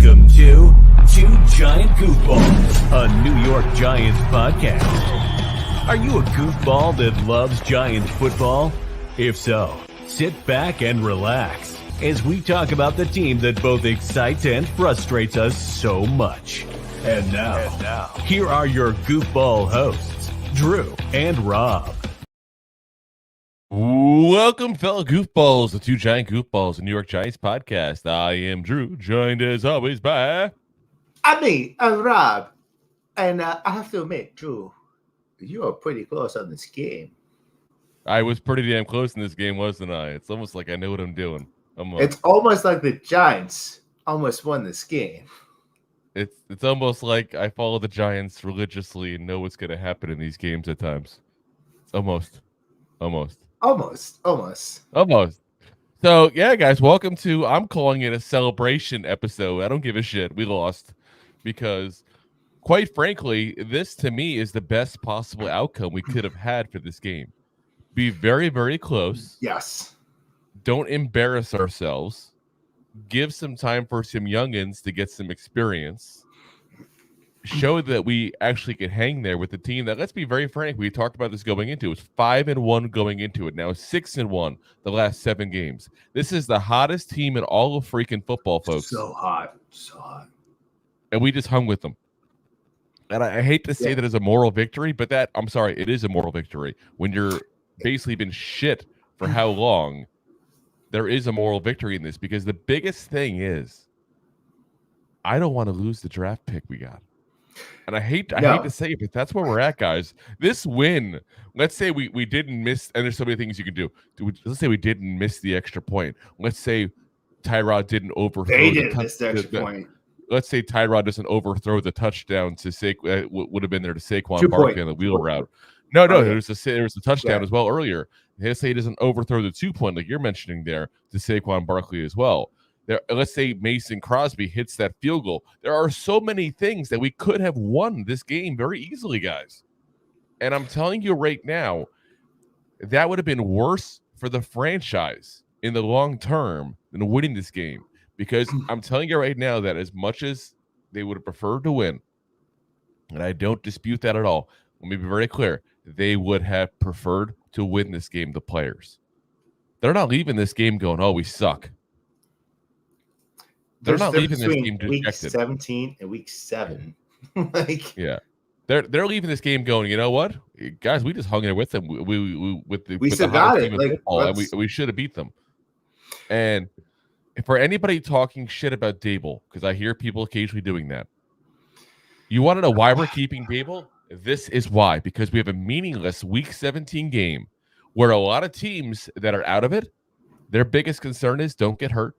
Welcome to Two Giant Goofballs, a New York Giants podcast. Are you a goofball that loves Giants football? If so, sit back and relax as we talk about the team that both excites and frustrates us so much. And now, here are your goofball hosts, Drew and Rob. Welcome, fellow goofballs, the Two Giant Goofballs, the New York Giants podcast. I am Drew, joined as always by... I'm Rob. And I have to admit, Drew, you are pretty close on this game. I was pretty damn close in this game, wasn't I? It's almost like I know what I'm doing. It's almost like the Giants almost won this game. It's almost like I follow the Giants religiously and know what's going to happen in these games at times. Almost. So, yeah, guys, welcome to, I'm calling it a celebration episode. I don't give a shit. We lost because, quite frankly, this to me is the best possible outcome we could have had for this game. Be very, very close. Yes. Don't embarrass ourselves. Give some time for some youngins to get some experience. Show that we actually can hang there with the team that, let's be very frank, we talked about this going into. It was 5-1 going into it. Now 6-1 the last 7 games. This is the hottest team in all of freaking football, folks. So hot. And we just hung with them. And I hate to say that as a moral victory, but I'm sorry, it is a moral victory. When you're basically been shit for how long, there is a moral victory in this, because the biggest thing is I don't want to lose the draft pick we got. And I hate to say it, but that's where we're at, guys. This win, let's say we didn't miss, and there's so many things you can do. Let's say we didn't miss the extra point. Let's say Tyrod didn't overthrow the extra point. Let's say Tyrod doesn't overthrow the touchdown to would have been there to Saquon Barkley on the wheel route. No, there was a touchdown as well earlier. Let's say he doesn't overthrow the 2-point like you're mentioning there to Saquon Barkley as well. Let's say Mason Crosby hits that field goal. There are so many things that we could have won this game very easily, guys. And I'm telling you right now, that would have been worse for the franchise in the long term than winning this game. Because I'm telling you right now that as much as they would have preferred to win, and I don't dispute that at all, let me be very clear, they would have preferred to win this game, the players. They're not leaving this game going, oh, we suck. They're not leaving this game dejected. Week 17 and week 7. They're leaving this game going, you know what, guys, we just hung in there with them. We still got it. And we should have beat them. And for anybody talking shit about Dable, because I hear people occasionally doing that, you want to know why we're keeping Dable? This is why. Because we have a meaningless week 17 game where a lot of teams that are out of it, their biggest concern is don't get hurt.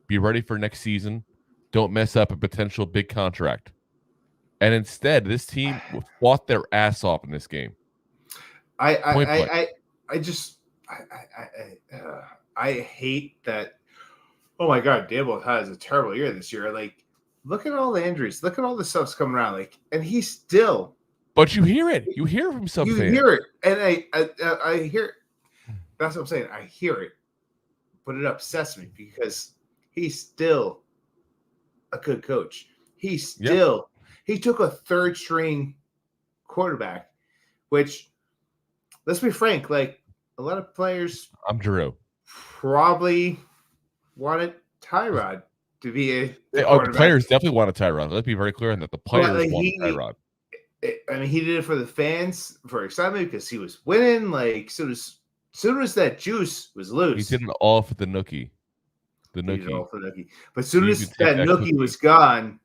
Be ready for next season. Don't mess up a potential big contract. And instead, this team fought their ass off in this game. I hate that. Oh my God, Dable has a terrible year this year. Like, look at all the injuries. Look at all the stuff's coming around. Like, and he's still. But you hear it. You hear from some fans. You hear it, and I hear it. That's what I'm saying. I hear it, but it upsets me because he's still a good coach. He took a third string quarterback, which, let's be frank, like a lot of players, I'm Drew, probably wanted Tyrod to be a the players definitely wanted Tyrod. Let's be very clear on that. The players wanted Tyrod. I mean, he did it for the fans, for excitement, because he was winning. Like, soon as that juice was loose, he did it all for the nookie. The nookie. But as soon as that nookie was gone,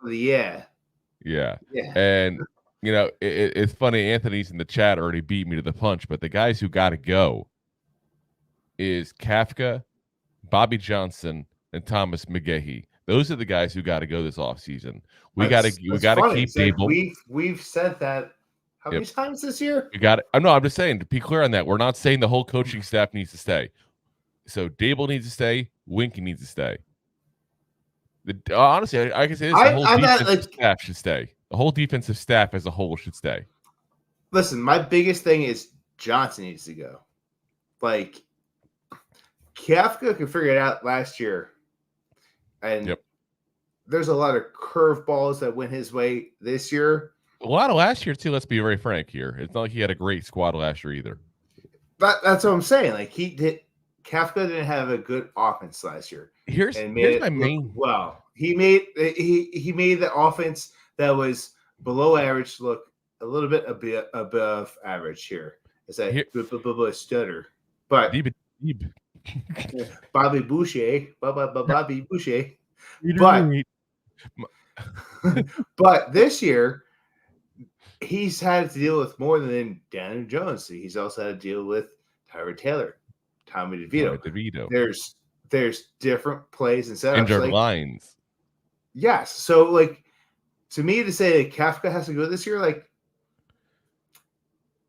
yeah. And you know, it's funny. Anthony's in the chat already beat me to the punch, but the guys who got to go is Kafka, Bobby Johnson, and Thomas McGahee. Those are the guys who got to go this offseason. We got to keep Dable. We've said that how many times this year? You got it. I'm just saying, to be clear on that, we're not saying the whole coaching staff needs to stay. So Dable needs to stay. Winky needs to stay. Honestly, I can say this: the whole defensive staff should stay. The whole defensive staff as a whole should stay. Listen, my biggest thing is Johnson needs to go. Like, Kafka could figure it out last year And there's a lot of curveballs that went his way this year. A lot of last year, too. Let's be very frank here. It's not like he had a great squad last year either. That's what I'm saying. Like Kafka didn't have a good offense last year. Here's my main. Well, he made the offense that was below average look a little bit above average here. Is that stutter? But Bobby Boucher, Bobby Boucher. But this year, he's had to deal with more than Daniel Jones. He's also had to deal with Tyrod Taylor, Tommy DeVito. There's different plays and setups. Injured lines. Yes. So, like, to me, to say that Kafka has to go this year, like,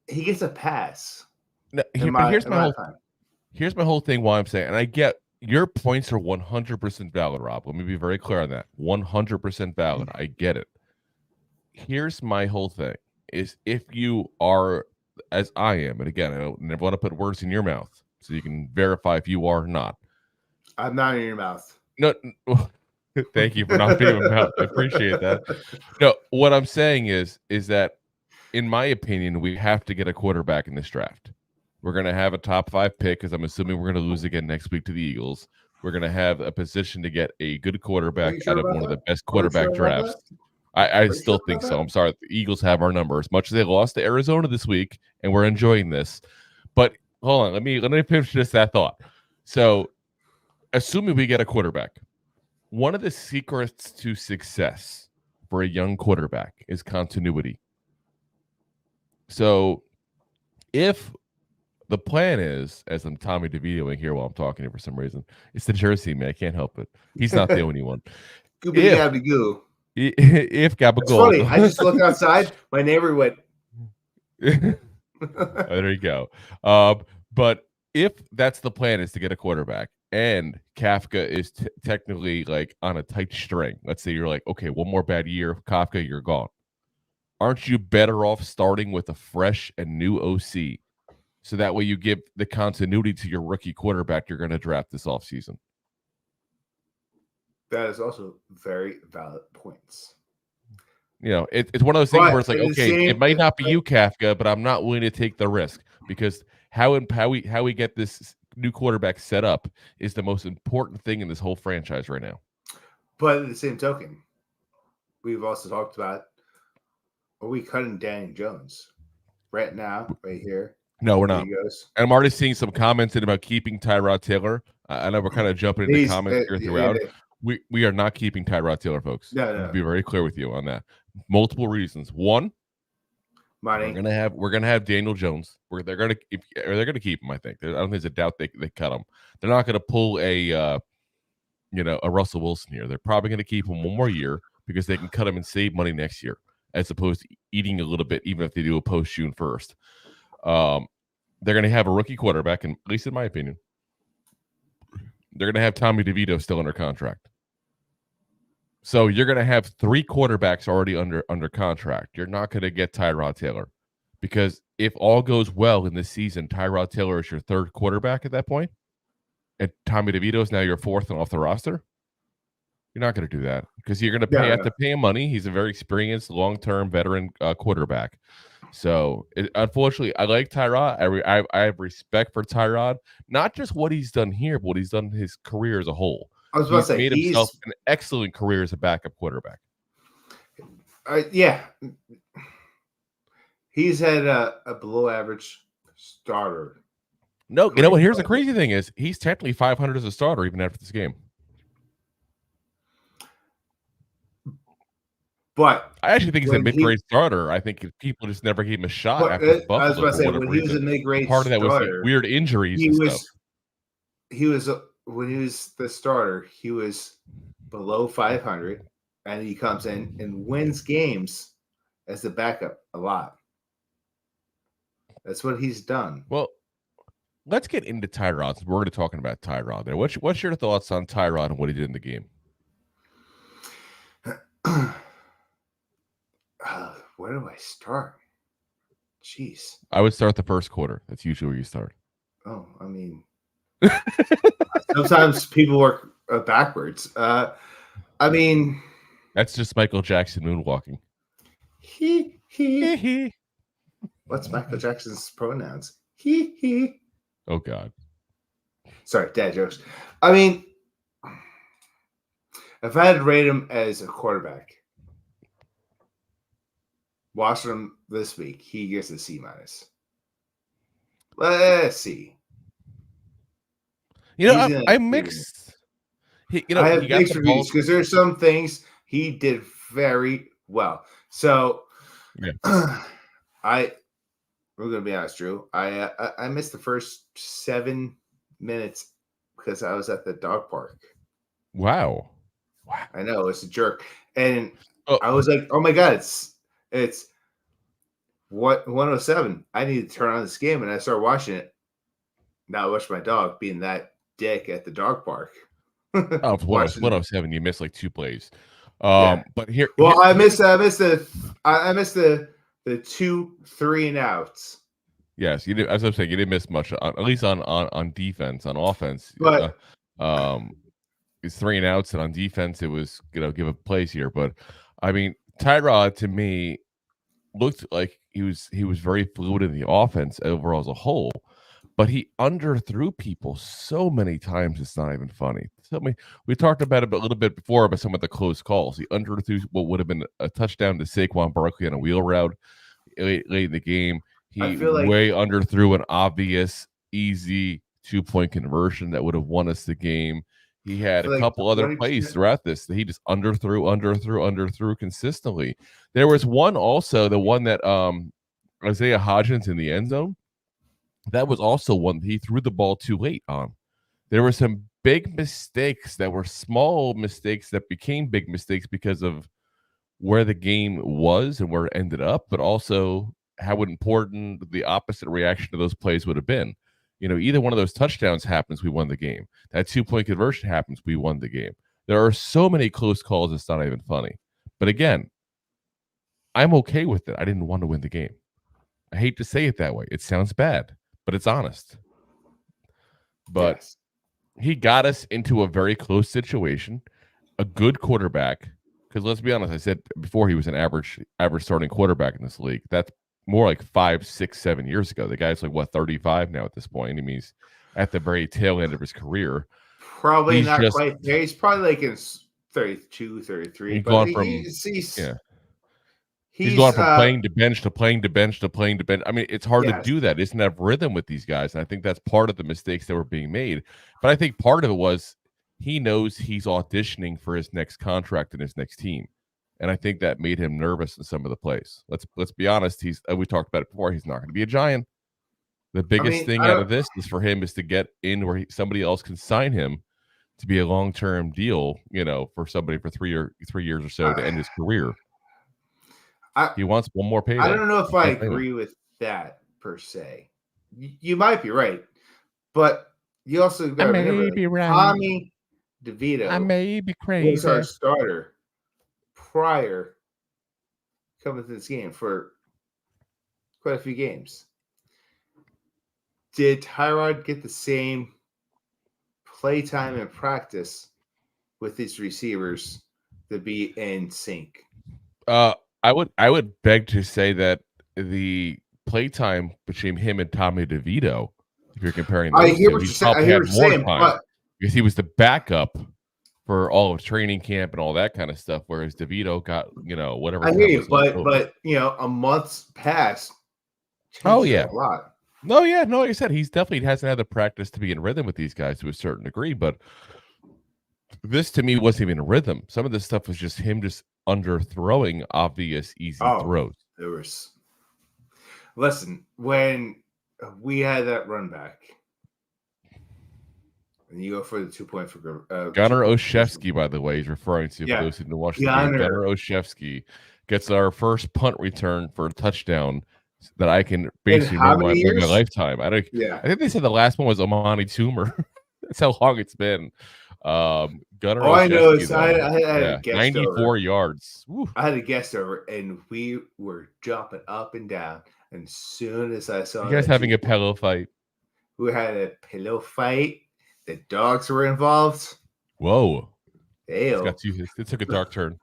he gets a pass. No, here's my whole thing why I'm saying, and I get your points are 100% valid, Rob. Let me be very clear on that. 100% valid. I get it. Here's my whole thing is if you are, as I am, and again, I never want to put words in your mouth, so you can verify if you are or not. I'm not in your mouth. No, thank you for not being in my mouth. I appreciate that. No, what I'm saying is that, in my opinion, we have to get a quarterback in this draft. We're going to have a top 5 pick because I'm assuming we're going to lose again next week to the Eagles. We're going to have a position to get a good quarterback out of one of the best quarterback drafts. I still think so. I'm sorry. The Eagles have our number as much as they lost to Arizona this week, and we're enjoying this. But hold on. Let me finish that thought. So, assuming we get a quarterback, one of the secrets to success for a young quarterback is continuity. So, if the plan is, as I'm Tommy DeVitoing here while I'm talking here for some reason, it's the Jersey man. I can't help it. He's not the only one. If Gabagool. Funny. I just looked outside. My neighbor went. There you go. But if that's the plan, is to get a quarterback, and Kafka is technically like on a tight string. Let's say you're like, okay, one more bad year, Kafka, you're gone. Aren't you better off starting with a fresh and new OC? So that way you give the continuity to your rookie quarterback you're going to draft this offseason. That is also very valid points. You know, it's one of those things where it's like, okay, it might not be you, Kafka, but I'm not willing to take the risk because how we get this new quarterback set up is the most important thing in this whole franchise right now. But at the same token, we've also talked about, are we cutting Daniel Jones right now, right here? No, we're not. And I'm already seeing some comments about keeping Tyrod Taylor. I know we're kind of jumping into comments here throughout. We are not keeping Tyrod Taylor, folks. No. I'll be very clear with you on that. Multiple reasons. One, money. We're gonna have Daniel Jones. They're gonna keep him. I think. I don't think there's a doubt they cut him. They're not gonna pull a Russell Wilson here. They're probably gonna keep him one more year because they can cut him and save money next year, as opposed to eating a little bit, even if they do a post June 1st. They're going to have a rookie quarterback, and at least in my opinion, they're going to have Tommy DeVito still under contract. So you're going to have 3 quarterbacks already under contract. You're not going to get Tyrod Taylor because if all goes well in this season, Tyrod Taylor is your 3rd quarterback at that point, and Tommy DeVito is now your 4th and off the roster. You're not going to do that because you're going to have to pay him money. He's a very experienced, long-term veteran quarterback. So, unfortunately, I like Tyrod. I have respect for Tyrod, not just what he's done here, but what he's done in his career as a whole. I was about to say, made himself an excellent career as a backup quarterback. Yeah. He's had a below-average starter. No, you know what? Here's the crazy thing is he's technically 500 as a starter even after this game. But I actually think he's a mid-grade starter. I think people just never gave him a shot after Buffalo. I was about to say, when he was a mid-grade starter, part of that was like weird injuries when he was the starter, he was below 500, and he comes in and wins games as the backup a lot. That's what he's done. Well, let's get into Tyrod. We're going to be talking about Tyrod there. What's your thoughts on Tyrod and what he did in the game? Where do I start? Jeez. I would start the first quarter. That's usually where you start. Oh, I mean, sometimes people work backwards. I mean, that's just Michael Jackson moonwalking. He. What's Michael Jackson's pronouns? He. Oh God. Sorry, dad jokes. I mean, if I had to rate him as a quarterback, watching him this week, he gets a C-. Let's see. You know, I mixed. I have mixed reviews because there's some things he did very well. So, yeah. we're gonna be honest, Drew. I missed the first 7 minutes because I was at the dog park. Wow. I know it's a jerk, and I was like, "Oh my god, it's what 107." I need to turn on this game, and I started watching it. Not watch my dog being that dick at the dog park. Oh, 107. You missed like 2 plays. But here, I missed the 2 3 and outs. Yes, you did. As I'm saying, you didn't miss much, at least on defense. On offense, but it's 3 and outs, and on defense, it was give up plays here. But I mean, Tyrod to me looked like he was very fluid in the offense overall as a whole, but he underthrew people so many times it's not even funny. So we talked about it a little bit before about some of the close calls. He underthrew what would have been a touchdown to Saquon Barkley on a wheel route late in the game. He way underthrew an obvious, easy 2-point conversion that would have won us the game. He had a couple other plays throughout this that he just underthrew consistently. There was one also, the one that Isaiah Hodgins in the end zone. That was also one he threw the ball too late on. There were some big mistakes that were small mistakes that became big mistakes because of where the game was and where it ended up, but also how important the opposite reaction to those plays would have been. Either one of those touchdowns happens, we won the game. That 2-point conversion happens, we won the game. There are so many close calls, it's not even funny. But again, I'm okay with it. I didn't want to win the game. I hate to say it that way. It sounds bad, but it's honest. But he got us into a very close situation, a good quarterback. Because let's be honest, I said before he was an average starting quarterback in this league. That's more like 5, 6, 7 years ago. The guy's like 35 now at this point. I mean, he's at the very tail end of his career. Probably not quite. He's probably like in 32, 33. He's gone from He's gone from playing to bench to playing to bench to playing to bench. I mean, it's hard to do that. It's not rhythm with these guys. And I think that's part of the mistakes that were being made. But I think part of it was he knows he's auditioning for his next contract and his next team. And I think that made him nervous in some of the plays. Let's be honest. We talked about it before. He's not going to be a Giant. The biggest thing out of this is for him is to get in where somebody else can sign him to be a long-term deal, for somebody for 3 years or so to end his career. He wants one more payday. I don't know if I agree with that per se. You might be right, but you also got to remember Tommy DeVito. I may be crazy. Was our starter prior coming to this game for quite a few games. Did Tyrod get the same play time and practice with these receivers to be in sync? I would beg to say that the playtime between him and Tommy DeVito, if you're comparing those, I hear what you're saying, but because he was the backup for all of training camp and all that kind of stuff, whereas DeVito got whatever. I hear you, but a month's passed. Oh yeah, a lot. No, yeah, no. Like I said, he's definitely hasn't had the practice to be in rhythm with these guys to a certain degree, but this to me wasn't even a rhythm. Some of this stuff was just him just underthrowing obvious easy throws. There was. Listen, when we had that run back, and you go for the 2-point for Gunnar Olszewski, by the way, he's referring to those in the Washington game. Gunnar Olszewski gets our first punt return for a touchdown that I can basically remember in my lifetime. I think they said the last one was Amani Toomer. That's how long it's been. Gunnar I know is I had a guest 94 over. Yards. Woo. I had a guest over, and we were jumping up and down. And as soon as I saw you guys having a pillow fight, we had a pillow fight. The dogs were involved. Whoa. It took a dark turn.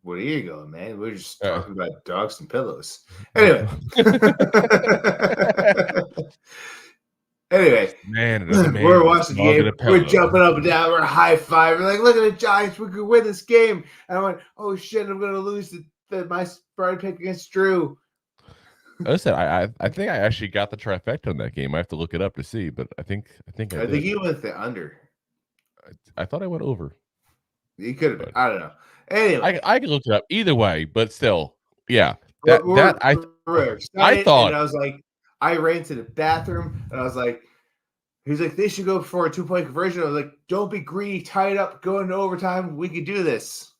Where are you going, man? We're just talking about dogs and pillows. Anyway. Anyway, man, we're watching the game. We're jumping up and down. We're high-fiving. We're like, look at the Giants. We could win this game. And I went, oh, shit, I'm going to lose my spread pick against Drew. Listen, I think I actually got the trifecta on that game. I have to look it up to see, but I think I think you went the under. I thought I went over. You could have. I don't know. Anyway, I can look it up either way, but still, yeah. I thought, and I was like, I ran to the bathroom, and I was like, he's like, they should go for a 2-point conversion. I was like, don't be greedy, tie it up, go into overtime. We could do this.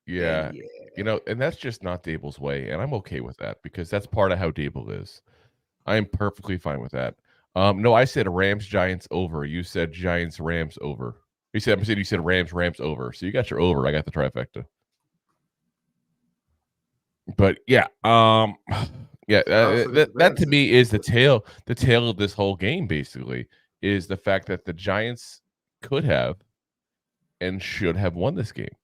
Yeah. You know, and that's just not Dable's way, and I'm okay with that because that's part of how Dable is. I am perfectly fine with that. No, I said Rams Giants over. You said Giants Rams over. You said Rams over. So you got your over. I got the trifecta. But yeah, that to me is the tail of this whole game. Basically, is the fact that the Giants could have and should have won this game.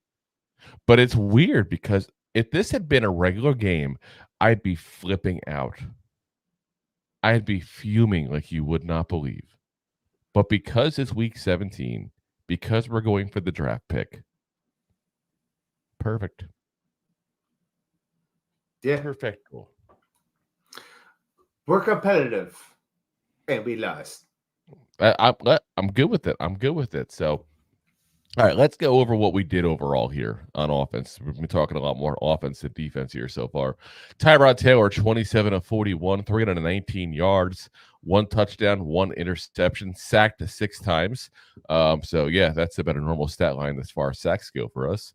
But it's weird because if this had been a regular game, I'd be flipping out. I'd be fuming like you would not believe. But because it's week 17, because we're going for the draft pick, perfect. Yeah. Perfect. We're competitive. And we lost. I'm good with it. I'm good with it. So, all right, let's go over what we did overall here on offense. We've been talking a lot more offense than defense here so far. Tyrod Taylor, 27 of 41, 319 yards, 1 touchdown, 1 interception, sacked 6 times. So, yeah, that's about a normal stat line as far as sacks go for us.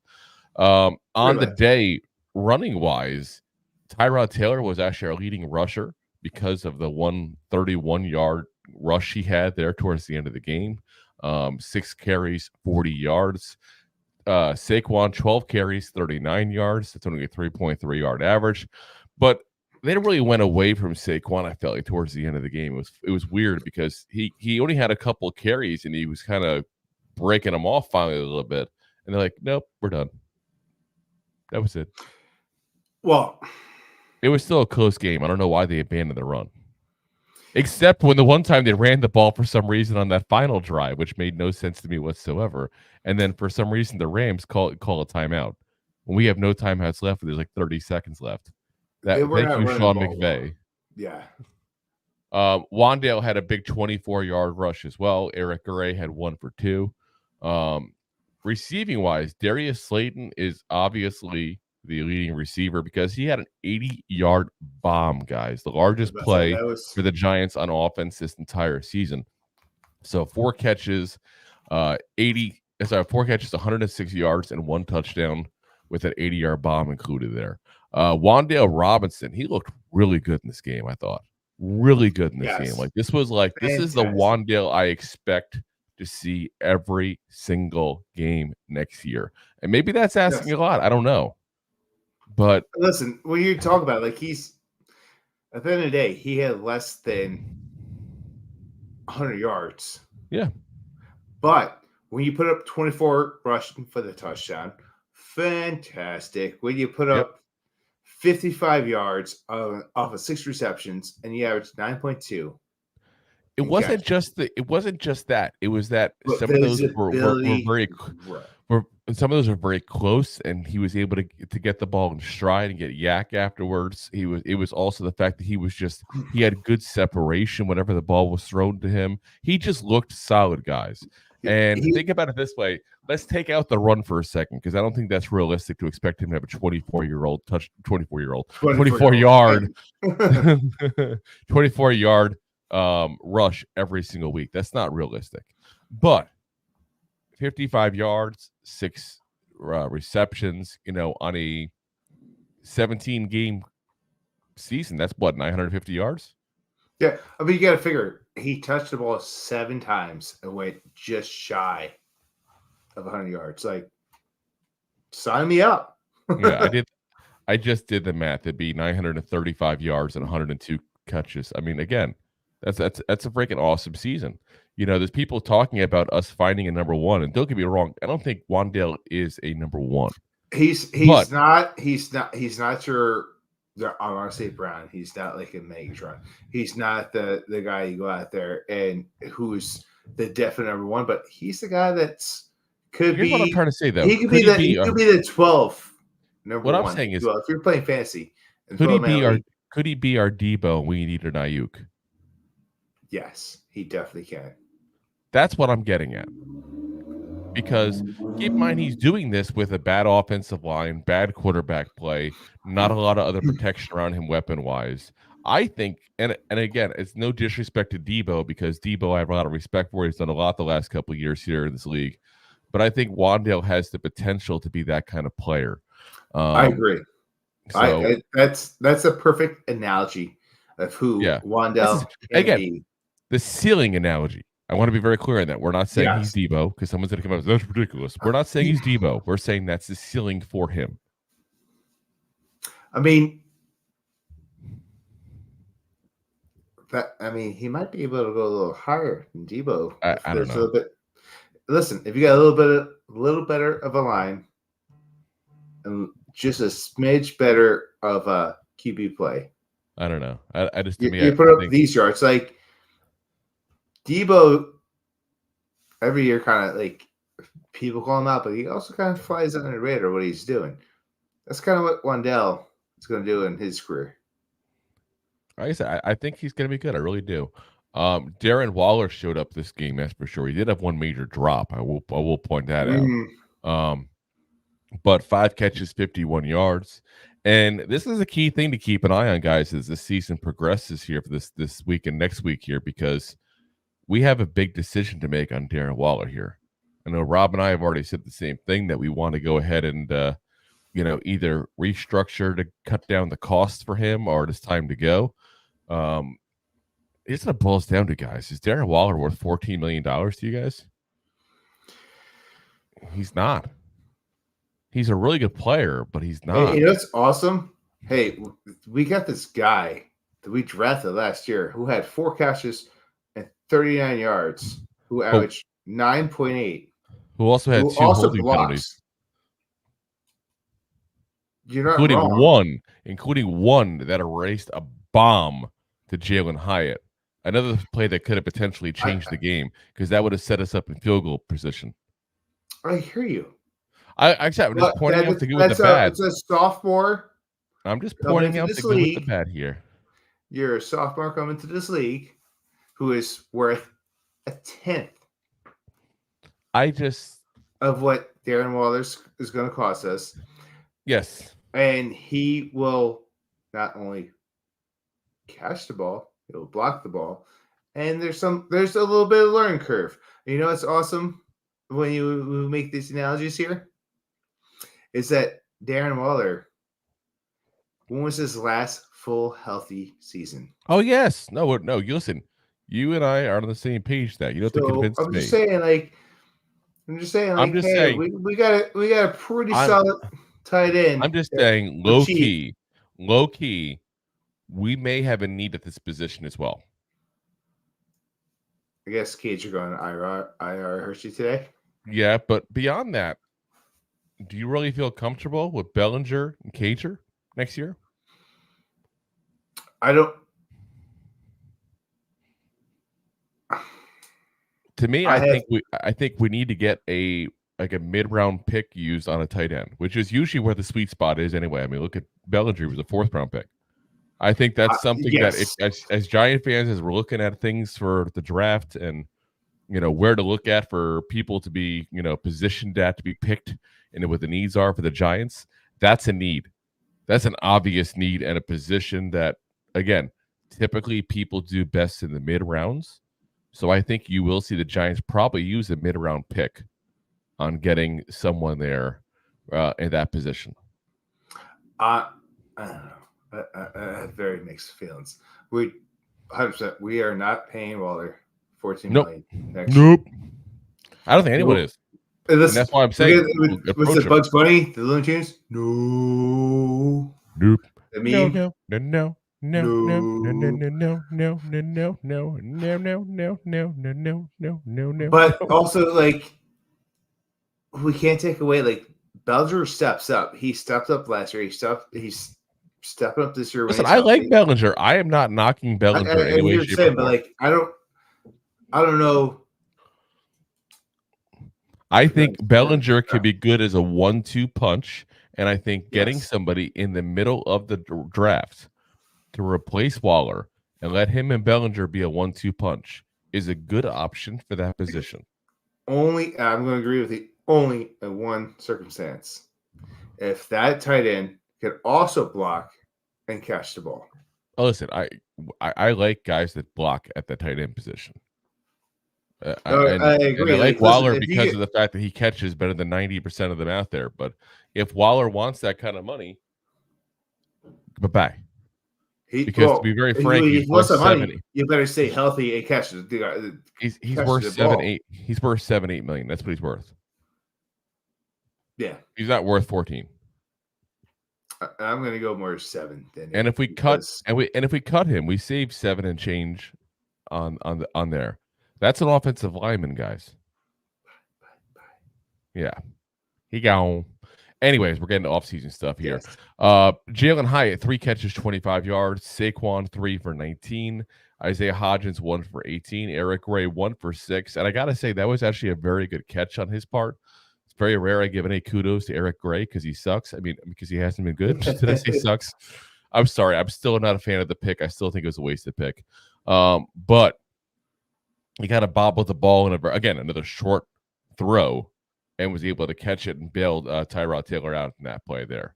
On the day, running-wise, Tyrod Taylor was actually our leading rusher because of the 131-yard rush he had there towards the end of the game. 6 carries, 40 yards. Saquon, 12 carries, 39 yards. That's only a 3.3 yard average. But they really went away from Saquon, I felt like, towards the end of the game. It was weird because he only had a couple of carries and he was kind of breaking them off finally a little bit. And they're like, nope, we're done. That was it. Well, it was still a close game. I don't know why they abandoned the run. Except when the one time they ran the ball for some reason on that final drive, which made no sense to me whatsoever. And then for some reason, the Rams call a timeout. When we have no timeouts left, there's like 30 seconds left. Thank you, Sean McVay. Yeah. Wandale had a big 24-yard rush as well. Eric Gray had 1 for 2. Receiving-wise, Darius Slayton is obviously the leading receiver because he had an 80-yard bomb, guys. The largest play for the Giants on offense this entire season. So 4 catches, 106 yards and 1 touchdown with an 80-yard bomb included there. Wandale Robinson, he looked really good in this game, I thought. Really good in this game. Like this is the Wandale I expect to see every single game next year. And maybe that's asking a lot. I don't know. But listen, when you talk about like he's at the end of the day, he had less than 100 yards. Yeah. But when you put up 24 rushing for the touchdown, fantastic. When you put up 55 yards off of 6 receptions and you averaged 9.2. It wasn't just that. It was that some of those were very some of those are very close, and he was able to get the ball in stride and get yak afterwards. It was also the fact that he had good separation whenever the ball was thrown to him. He just looked solid, guys. And think about it this way. Let's take out the run for a second, because I don't think that's realistic to expect him to have a 24-yard 24-yard rush every single week. That's not realistic. But 55 yards, 6 receptions, on a 17-game season, that's what, 950 yards? Yeah, I mean, you got to figure he touched the ball 7 times and went just shy of 100 yards. Like, sign me up. Yeah, I just did the math. It'd be 935 yards and 102 catches. I mean, again, That's a freaking awesome season. There's people talking about us finding a number one, and don't get me wrong, I don't think Wan'Dale is a number one. He's not your. I want to say Brown. He's not like a Megatron. He's not the guy you go out there and who's the definite number one, but he's the guy that's Here's what I'm trying to say though. He could be the 12th number what one. I'm saying is, if you're playing fantasy, could he be our Debo? We need an Ayuk. Yes, he definitely can. That's what I'm getting at. Because keep in mind, he's doing this with a bad offensive line, bad quarterback play, not a lot of other protection around him weapon-wise. I think, and again, it's no disrespect to Debo, because Debo I have a lot of respect for. He's done a lot the last couple of years here in this league. But I think Wan'Dale has the potential to be that kind of player. I agree. So, that's a perfect analogy of who Wan'Dale can be. The ceiling analogy. I want to be very clear on that. We're not saying he's Debo, because someone's going to come up and say, that's ridiculous. We're not saying he's Debo. We're saying that's the ceiling for him. I mean, he might be able to go a little higher than Debo. I don't know. Listen, if you got a little better of a line and just a smidge better of a QB play. I don't know. I just you put up these yards like Debo. Every year, kind of like people call him out, but he also kind of flies under the radar what he's doing. That's kind of what Wan'Dale is going to do in his career. Like I said, I think he's going to be good. I really do. Darren Waller showed up this game, that's for sure. He did have one major drop. I will point that out. But 5 catches, 51 yards. And this is a key thing to keep an eye on, guys, as the season progresses here for this week and next week here, because we have a big decision to make on Darren Waller here. I know Rob and I have already said the same thing, that we want to go ahead and either restructure to cut down the cost for him, or it's time to go. It's what it boils down to, guys. Is Darren Waller worth $14 million to you guys? He's not. He's a really good player, but he's not. Hey, it's awesome. Hey, we got this guy that we drafted last year who had 4 catches and 39 yards, who averaged 9.8. Who also had 2 holding penalties. You're not wrong. Including one that erased a bomb to Jalen Hyatt. Another play that could have potentially changed the game, because that would have set us up in field goal position. I hear you. I'm just pointing out the good with the bad. It's a sophomore. I'm just pointing out the good with the bad here. You're a sophomore coming to this league who is worth a 10th of what Darren Waller is going to cost us. Yes. And he will not only catch the ball, he'll block the ball. And there's a little bit of learning curve. You know what's awesome when you make these analogies here? Is that Darren Waller, when was his last full healthy season? Oh, yes. No, you listen. You and I are on the same page that you don't have to convince me. I'm just saying, we got a pretty solid tight end. I'm just saying, low key, we may have a need at this position as well. I guess Cage are going IR Hershey today. Yeah, but beyond that, do you really feel comfortable with Bellinger and Cager next year? I don't. To me, I think we need to get a mid-round pick used on a tight end, which is usually where the sweet spot is anyway. I mean, look at Bellinger, was a 4th round pick. I think that's something that as Giant fans, as we're looking at things for the draft and where to look at for people to be positioned to be picked and what the needs are for the Giants, that's a need. That's an obvious need and a position that, again, typically people do best in the mid rounds. So I think you will see the Giants probably use a mid-round pick on getting someone there in that position. I don't know. I have very mixed feelings. 100%. We are not paying Waller $14 million next year. I don't think anyone is. And that's why I'm saying. What's the Bugs Bunny, the Looney Tunes? No. Nope. The meme? No. No, no, no, no, no, no, no, no, no, no, no, no, no, no, no, no, no, no, no. But also, like, we can't take away, like, Bellinger steps up. He stepped up last year. He's stepping up this year. Listen, I like Bellinger. I am not knocking Bellinger in any way, shape, or form. But like, I don't know. I think Bellinger could be good as a 1-2 punch, and I think getting somebody in the middle of the draft to replace Waller and let him and Bellinger be a 1-2 punch is a good option for that position. I'm going to agree with you. Only in one circumstance. If that tight end could also block and catch the ball. Oh, listen, I like guys that block at the tight end position. I agree. And I like Waller because of the fact that he catches better than 90% of them out there. But if Waller wants that kind of money, bye-bye. Because to be very frank, he's worth 70. You better stay healthy and catch it. He's worth 7-8. He's worth 7-8 million. That's what he's worth. Yeah, he's not worth 14. I'm going to go more 7 than. And if we cut him, we save 7 and change on there. That's an offensive lineman, guys. Yeah, he gone. Anyways, we're getting to off-season stuff here. Yes. Jalen Hyatt, 3 catches, 25 yards. Saquon, 3 for 19. Isaiah Hodgins, 1 for 18. Eric Gray, 1 for 6. And I got to say, that was actually a very good catch on his part. It's very rare I give any kudos to Eric Gray because he sucks. I mean, because he hasn't been good. Did I say sucks? I'm sorry. I'm still not a fan of the pick. I still think it was a wasted pick. But he kind of bobbled the ball in another short throw, and was able to catch it and bailed Tyrod Taylor out in that play there.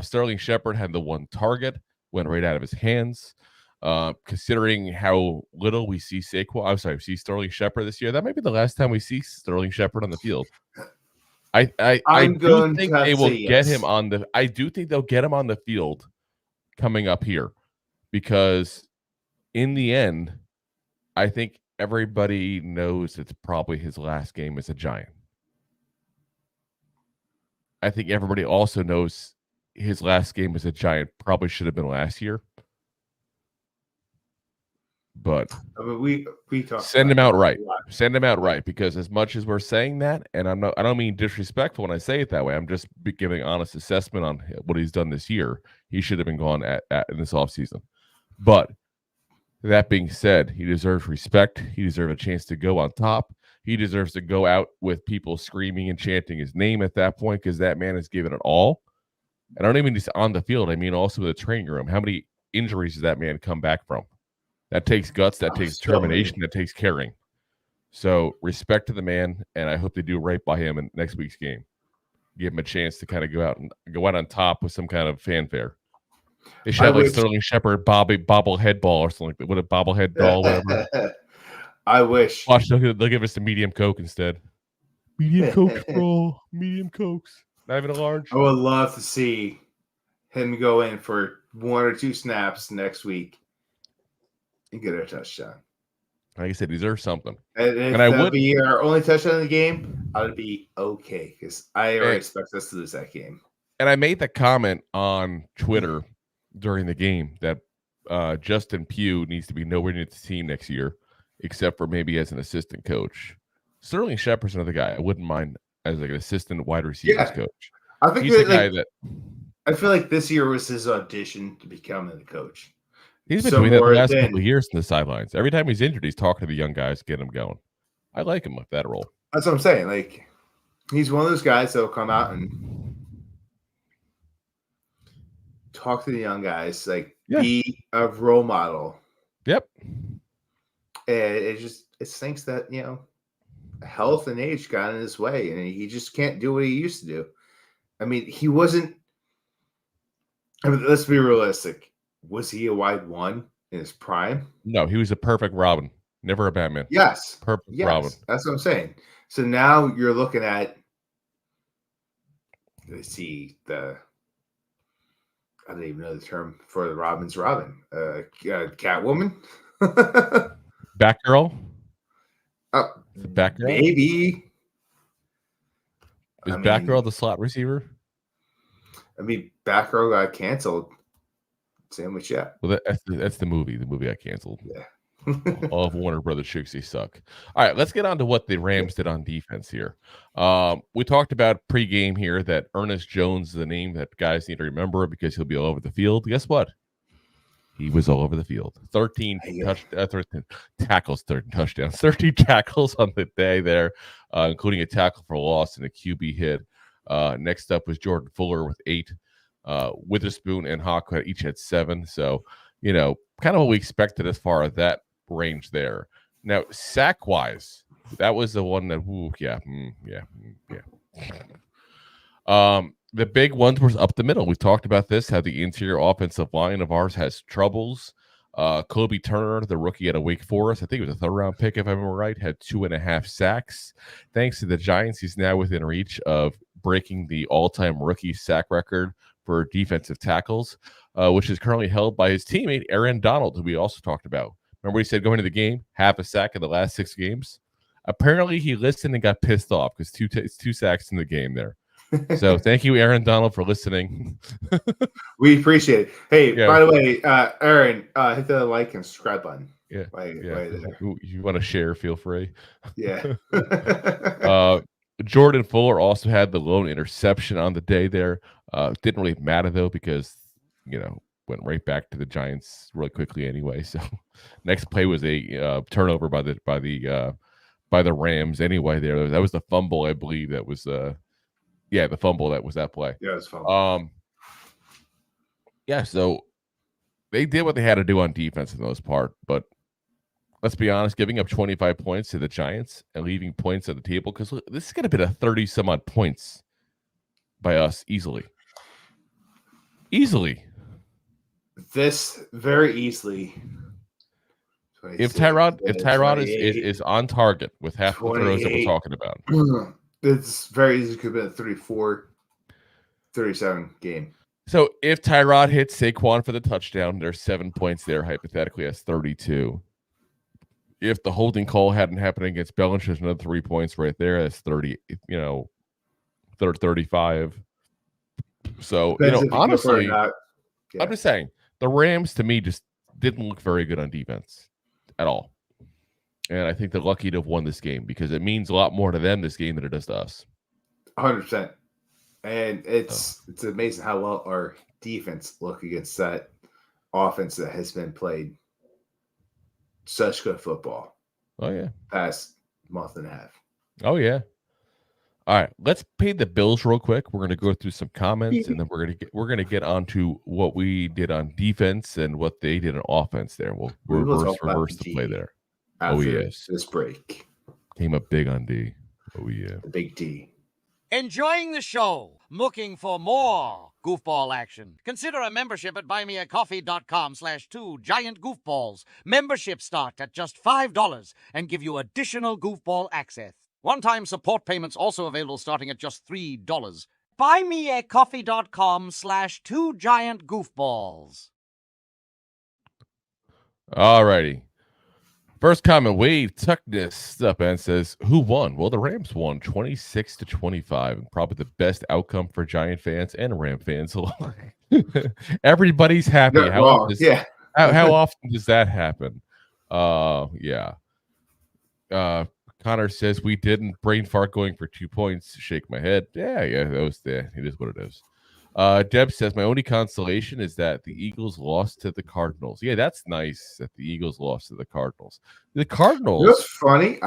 Sterling Shepard had the 1 target, went right out of his hands. Considering how little we see see Sterling Shepard this year, that might be the last time we see Sterling Shepard on the field. I do think they will get him on the. I do think they'll get him on the field coming up here, because in the end, I think everybody knows it's probably his last game as a Giant. I think everybody also knows his last game as a Giant probably should have been last year. But I mean, we send him out right. Send him out right, because as much as we're saying that, and I don't mean disrespectful when I say it that way. I'm just giving honest assessment on what he's done this year. He should have been gone in this offseason. But that being said, he deserves respect. He deserves a chance to go on top. He deserves to go out with people screaming and chanting his name at that point, because that man has given it all. And I don't even just on the field. I mean also in the training room. How many injuries does that man come back from? That takes guts. That takes determination. That takes caring. So respect to the man, and I hope they do right by him in next week's game. Give him a chance to kind of go out on top with some kind of fanfare. They should have like Sterling Shepard bobblehead ball or something like that. What a bobblehead doll, whatever. I wish. Watch, they'll give us a medium Coke instead. Medium Coke, bro. Medium Cokes. Not even a large. I would love to see him go in for 1 or 2 snaps next week and get a touchdown. Like I said, he deserves something. And I would be our only touchdown in the game, I would be okay, because I already expect us to lose that game. And I made the comment on Twitter during the game that Justin Pugh needs to be nowhere near the team next year, except for maybe as an assistant coach. Sterling Shepard's another guy I wouldn't mind as like an assistant wide receivers coach. I think he's the guy that. I feel like this year was his audition to become the coach. He's been doing that the last couple of years in the sidelines. Every time he's injured, he's talking to the young guys, getting them going. I like him with that role. That's what I'm saying. Like, he's one of those guys that will come out and talk to the young guys, like be a role model. Yep. And it stinks that, health and age got in his way, and he just can't do what he used to do. I mean, he wasn't. I mean, let's be realistic. Was he a wide 1 in his prime? No, he was a perfect Robin. Never a Batman. Yes. Perfect Robin. That's what I'm saying. So now you're looking at, let's see, I don't even know the term for the Robin's Robin. Catwoman? Batgirl? Batgirl? Maybe. Is Batgirl the slot receiver? I mean, Batgirl got canceled Sandwich, yeah. Well, that's the movie. The movie I canceled. Yeah. All of Warner Brothers chicks, they suck. All right, let's get on to what the Rams did on defense here. We talked about pregame here that Ernest Jones is the name that guys need to remember because he'll be all over the field. Guess what? He was all over the field. 13 tackles, 13 touchdowns, 13 tackles on the day there, including a tackle for loss and a QB hit. Next up was Jordan Fuller with 8. Witherspoon and Hawk each had 7. So, kind of what we expected as far as that range there. Now, sack-wise, that was the one that, the big ones was up the middle. We talked about this, how the interior offensive line of ours has troubles. Kobe Turner, the rookie at Wake Forest, I think it was a 3rd-round pick, if I remember right, had 2.5 sacks. Thanks to the Giants, he's now within reach of breaking the all-time rookie sack record for defensive tackles, which is currently held by his teammate, Aaron Donald, who we also talked about. Remember he said going into the game, half a sack in the last 6 games? Apparently he listened and got pissed off because 2 sacks in the game there. So thank you, Aaron Donald, for listening. We appreciate it. Hey, by the way, Aaron, hit the like and subscribe button. Yeah. Right there. You want to share, feel free. Yeah. Jordan Fuller also had the lone interception on the day there. Didn't really matter, though, because, went right back to the Giants really quickly anyway. So next play was a turnover by the Rams anyway there. That was the fumble, I believe, that was the fumble that was that play. Yeah, it was fumble. So they did what they had to do on defense for the most part, but let's be honest, giving up 25 points to the Giants and leaving points at the table, because this is going to be 30-some-odd points by us easily. This very easily. If Tyrod is on target with half the throws that we're talking about, it's very easy. Could have been a 34, 37 game. So if Tyrod hits Saquon for the touchdown, there's 7 points there. Hypothetically, that's 32. If the holding call hadn't happened against Bellinger, there's another 3 points right there. That's 30. 35. So honestly, I'm just saying the Rams to me just didn't look very good on defense at all. And I think they're lucky to have won this game because it means a lot more to them this game than it does to us. 100%. And it's amazing how well our defense look against that offense that has been played such good football. Oh yeah. Past month and a half. Oh yeah. All right, let's pay the bills real quick. We're going to go through some comments, and then we're going to get on to what we did on defense and what they did on offense. There, we'll reverse the play there. After this break, came up big on D. Oh yeah, the big D. Enjoying the show? Looking for more goofball action? Consider a membership at buymeacoffee.com/2giantgoofballs. Memberships start at just $5 and give you additional goofball access. One-time support payments also available starting at just $3. buymeacoffee.com/2giantgoofballs. All righty. First comment, Wade Tuckness up and says, who won? Well, the Rams won 26-25, and probably the best outcome for Giant fans and Ram fans alike. Everybody's happy. How often does that happen? Connor says we didn't brain fart going for 2 points. Shake my head. Yeah, that was there. It is what it is. Deb says my only consolation is that the Eagles lost to the Cardinals. Yeah, that's nice that the Eagles lost to the Cardinals. The Cardinals. It's funny.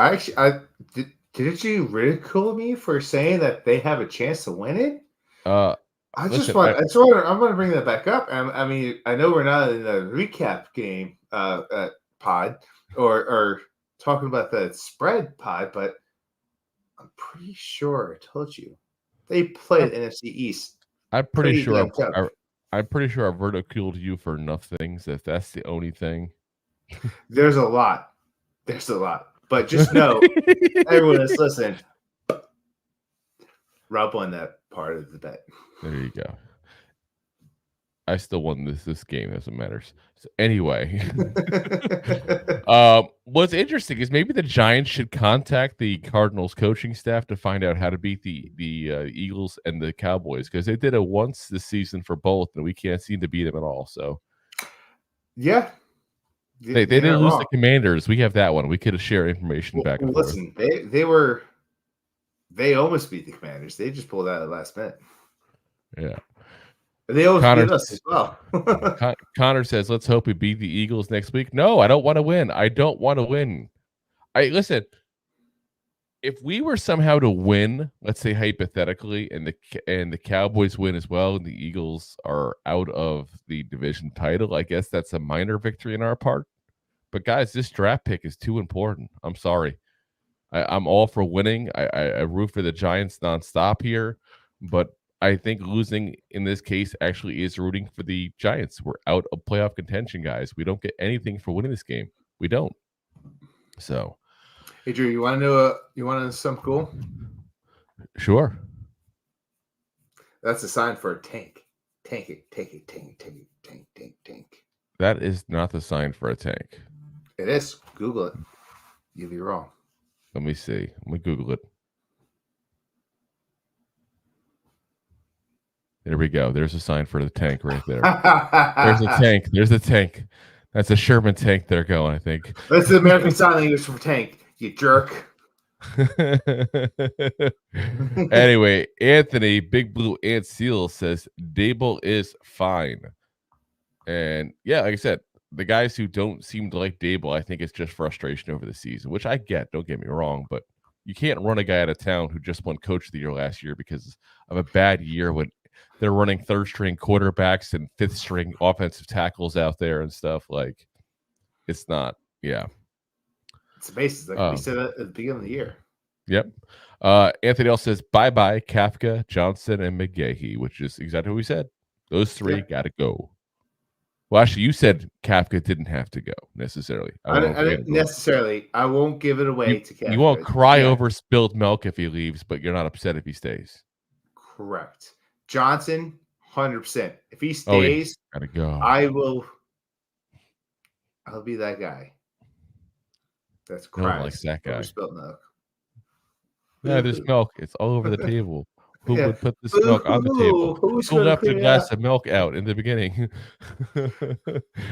Didn't you ridicule me for saying that they have a chance to win it? I'm going to bring that back up. I mean, I know we're not in a recap game pod or talking about the spread pod, but I'm pretty sure I told you they played NFC East. I'm pretty sure I've ridiculed you for enough things if that's the only thing. There's a lot. But just know, everyone that's listening, Rob won that part of the bet. There you go. I still won this game. Doesn't matter. So anyway, what's interesting is maybe the Giants should contact the Cardinals coaching staff to find out how to beat the Eagles and the Cowboys, because they did it once this season for both, and we can't seem to beat them at all. So Yeah. They didn't lose the Commanders. We have that one. We could share information back and forth. Listen, they almost beat the Commanders. They just pulled out at the last minute. Yeah. They almost beat us as well. Connor says, let's hope we beat the Eagles next week. No, I don't want to win. Listen, if we were somehow to win, let's say hypothetically, and the Cowboys win as well, and the Eagles are out of the division title, I guess that's a minor victory on our part. But guys, this draft pick is too important. I'm sorry. I'm all for winning. I root for the Giants nonstop here, but I think losing in this case actually is rooting for the Giants. We're out of playoff contention, guys. We don't get anything for winning this game. We don't. So, hey Drew, you want to know something cool? Sure. That's a sign for a tank. Tank it. That is not the sign for a tank. It is. Google it. You'll be wrong. Let me see. Let me Google it. There we go. There's a sign for the tank right there. There's a tank. There's a tank. That's a Sherman tank they're going, I think. That's the American Sign Language for tank, you jerk. Anyway, Anthony, Big Blue Ant Seal says Dable is fine. And yeah, like I said, the guys who don't seem to like Dable, I think it's just frustration over the season, which I get. Don't get me wrong, but you can't run a guy out of town who just won Coach of the Year last year because of a bad year when they're running third-string quarterbacks and fifth-string offensive tackles out there and stuff. Like, it's not, yeah. It's the basis, like we said at the beginning of the year. Yep. Anthony also says, bye-bye, Kafka, Johnson, and McGahee, which is exactly what we said. Those three got to go. Well, actually, you said Kafka didn't have to go necessarily. I didn't necessarily. I won't give it away to Kafka. You won't cry over spilled milk if he leaves, but you're not upset if he stays. Correct. Johnson, 100%. If he stays, gotta go. I'll be that guy. That's crazy. I don't like that guy. Spilled milk. Yeah, there's milk. It's all over the table. Who would put this milk on the table? Who left a glass of milk out in the beginning?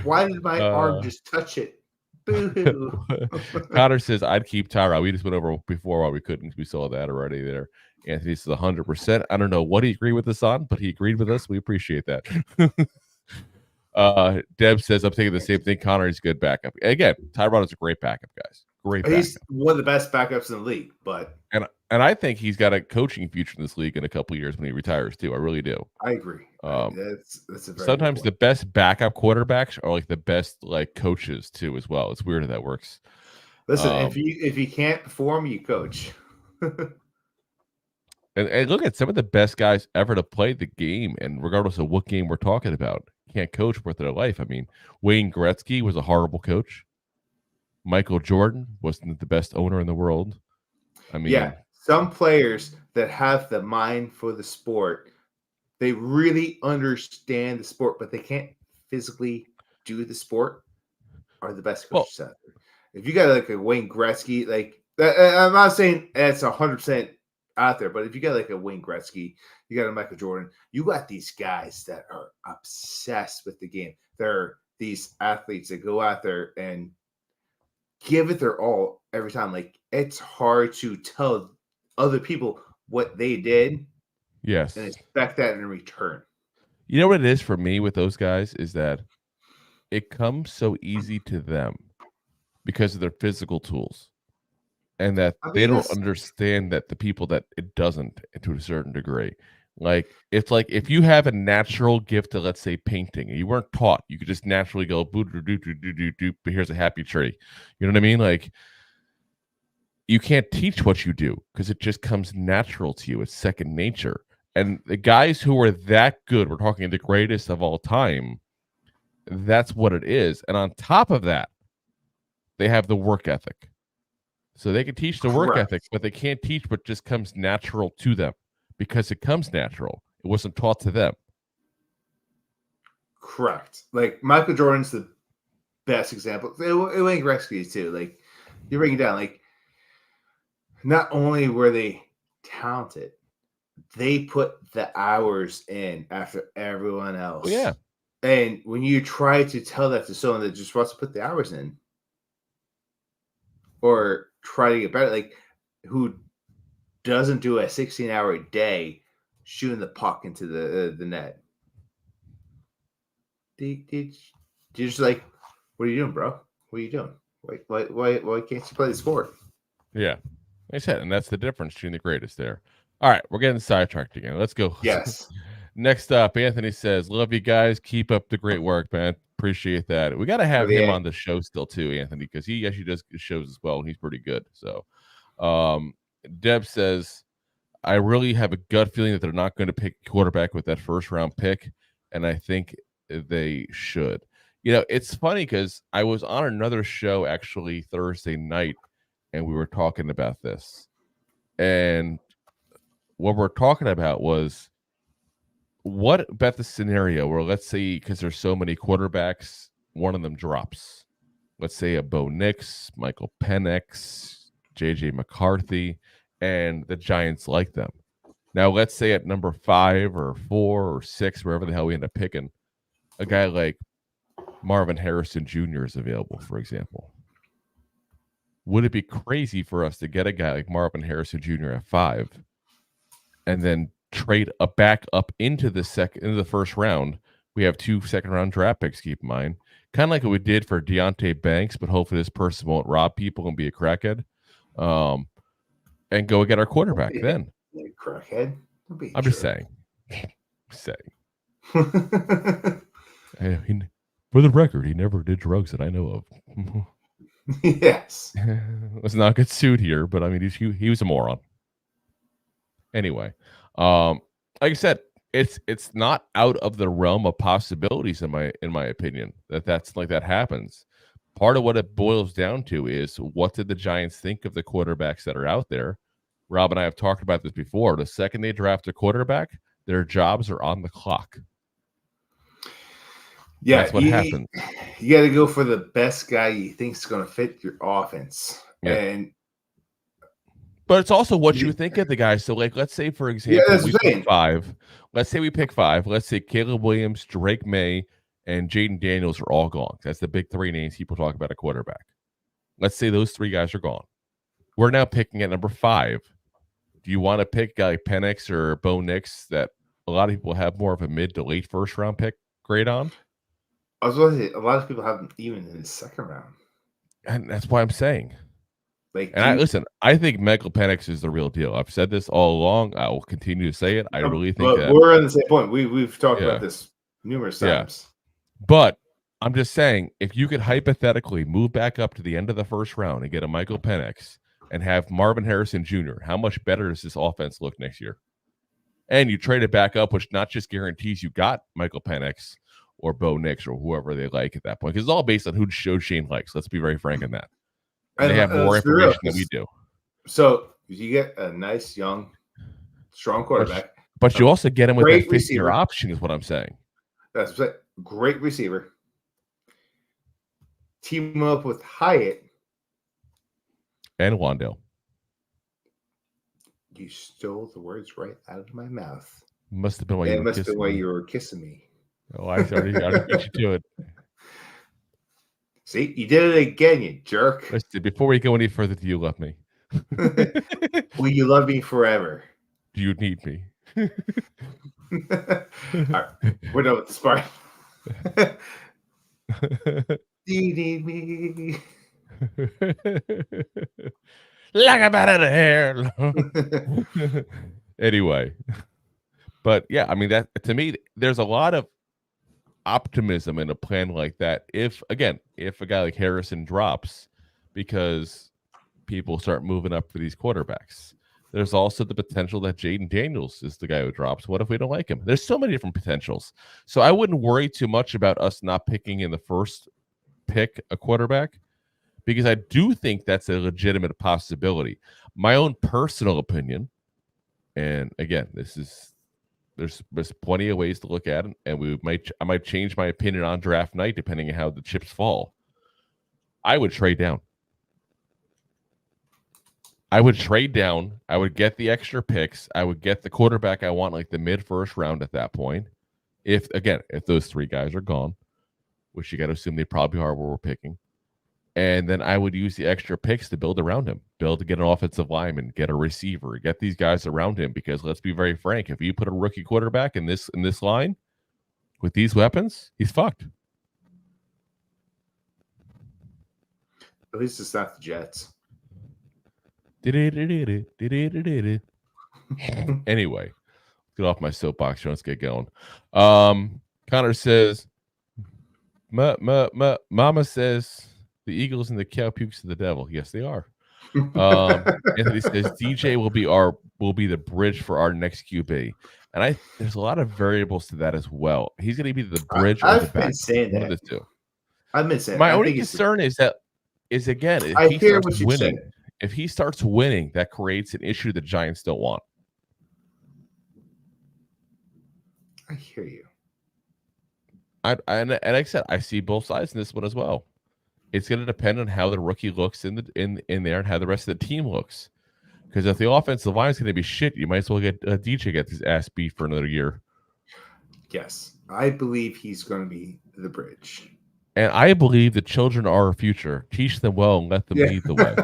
Why did my arm just touch it? Boo-hoo. Connor says, I'd keep Tyrod. We just went over before why we couldn't. We saw that already there. Anthony says 100%. I don't know what he agreed with us on, but he agreed with us. We appreciate that. Deb says, I'm thinking the same thing. Connor is a good backup. Again, Tyrod is a great backup, guys. Great backup. He's one of the best backups in the league. But and I think he's got a coaching future in this league in a couple of years when he retires, too. I really do. I agree. That's a very sometimes the best backup quarterbacks are like the best like coaches, too, as well. It's weird how that works. Listen, if you can't perform, you coach. And look at some of the best guys ever to play the game, and regardless of what game we're talking about, can't coach worth their life. I mean, Wayne Gretzky was a horrible coach. Michael Jordan wasn't the best owner in the world. I mean, yeah, some players that have the mind for the sport, they really understand the sport, but they can't physically do the sport, are the best coaches out there. If you got like a Wayne Gretzky, like I'm not saying that's 100% out there, but if you got like a Wayne Gretzky, you got a Michael Jordan, you got these guys that are obsessed with the game. They're these athletes that go out there and give it their all every time. Like, it's hard to tell other people what they did, yes, and expect that in return. You know what it is for me with those guys is that it comes so easy to them because of their physical tools. And that they don't understand that the people that it doesn't, to a certain degree. Like, it's like if you have a natural gift to, let's say, painting, and you weren't taught, you could just naturally go, boo, doo, doo, doo, doo, doo, doo, but here's a happy tree. You know what I mean? Like, you can't teach what you do because it just comes natural to you. It's second nature. And the guys who are that good, we're talking the greatest of all time, that's what it is. And on top of that, they have the work ethic. So they can teach the work ethic, but they can't teach what just comes natural to them because it comes natural. It wasn't taught to them. Correct. Like, Michael Jordan's the best example. Wayne Gretzky too. Like, you bring it down. Like, not only were they talented, they put the hours in after everyone else. Well, yeah. And when you try to tell that to someone that just wants to put the hours in or try to get better, like who doesn't do a 16-hour a day shooting the puck into the net, you're just like, what are you doing, bro? What are you doing? Why can't you play the sport? Yeah, like I said, and that's the difference between the greatest there. All right, we're getting sidetracked again. Let's go. Yes. Next up, Anthony says, "Love you guys. Keep up the great work, man. Appreciate that. We got to have him on the show still too, Anthony, because he actually does shows as well, and he's pretty good." So, Deb says, "I really have a gut feeling that they're not going to pick quarterback with that first round pick, and I think they should." You know, it's funny because I was on another show actually Thursday night, and we were talking about this, and what we're talking about was, what about the scenario where, let's say, because there's so many quarterbacks, one of them drops. Let's say a Bo Nix, Michael Penix, JJ McCarthy, and the Giants like them. Now, let's say at number 5 or 4 or 6, wherever the hell we end up picking, a guy like Marvin Harrison Jr. is available, for example. Would it be crazy for us to get a guy like Marvin Harrison Jr. at 5 and then trade a back up into the first round? We have 2 second-round draft picks, keep in mind. Kind of like what we did for Deonte Banks, but hopefully this person won't rob people and be a crackhead. And go get our quarterback then. Crackhead? I'm just saying. For the record, he never did drugs that I know of. Yes. Let's not get sued here, but I mean, he was a moron. Anyway, like I said, it's not out of the realm of possibilities in my opinion that happens. Part of what it boils down to is, what did the Giants think of the quarterbacks that are out there? Rob and I have talked about this before. The second they draft a quarterback, their jobs are on the clock. Yeah, that's what happens. You got to go for the best guy you think is going to fit your offense. Yeah. But it's also what you think of the guy. So, like, let's say, for example, we pick 5. Let's say we pick 5. Let's say Caleb Williams, Drake May, and Jaden Daniels are all gone. That's the big 3 names people talk about a quarterback. Let's say those 3 guys are gone. We're now picking at number 5. Do you want to pick a guy like Penix or Bo Nix that a lot of people have more of a mid to late first round pick grade on? I was going to say, a lot of people have them even in the second round. And that's why I'm saying. I think Michael Penix is the real deal. I've said this all along. I will continue to say it. I really think that we're on the same point. We've talked about this numerous times. But I'm just saying, if you could hypothetically move back up to the end of the first round and get a Michael Penix and have Marvin Harrison Jr., how much better does this offense look next year? And you trade it back up, which not just guarantees you got Michael Penix or Bo Nix or whoever they like at that point, because it's all based on who Joe Shane likes. Let's be very frank in that. And they have more information than we do. So you get a nice, young, strong quarterback. But you also get him with a 5th-year option, is what I'm saying. That's a great receiver. Team him up with Hyatt. And Wandale. You stole the words right out of my mouth. Must have been why you were kissing me. Oh, I already beat you to it. See, you did it again, you jerk. Listen, before we go any further, do you love me? Will you love me forever? Do you need me? All right, we're done with this part. Do you need me? Like a bat out of hair. Anyway. But yeah, I mean, that to me, there's a lot of optimism in a plan like that. If a guy like Harrison drops, because people start moving up for these quarterbacks, there's also the potential that Jaden Daniels is the guy who drops. What if we don't like him? There's so many different potentials. So I wouldn't worry too much about us not picking in the first pick a quarterback, because I do think that's a legitimate possibility. My own personal opinion, and again, there's plenty of ways to look at it, and I might change my opinion on draft night depending on how the chips fall. I would trade down. I would get the extra picks. I would get the quarterback I want, like the mid-first round at that point, If those three guys are gone, which you got to assume they probably are where we're picking, and then I would use the extra picks to build around him, to get an offensive lineman, get a receiver, get these guys around him. Because let's be very frank, if you put a rookie quarterback in this line with these weapons, he's fucked. At least it's not the Jets. Anyway, get off my soapbox. Let's get going. Connor says, Mama says the Eagles and the cow pukes of the devil. Yes, they are. Anthony says DJ will be the bridge for our next QB, and there's a lot of variables to that as well. He's going to be the bridge. I've been saying that. I've been saying. My only concern is again, if he starts winning, that creates an issue the Giants don't want. I hear you. And like I said, I see both sides in this one as well. It's going to depend on how the rookie looks in there and how the rest of the team looks. Because if the offensive line is going to be shit, you might as well get DJ get his ass beat for another year. Yes, I believe he's going to be the bridge. And I believe the children are our future. Teach them well and let them lead the way.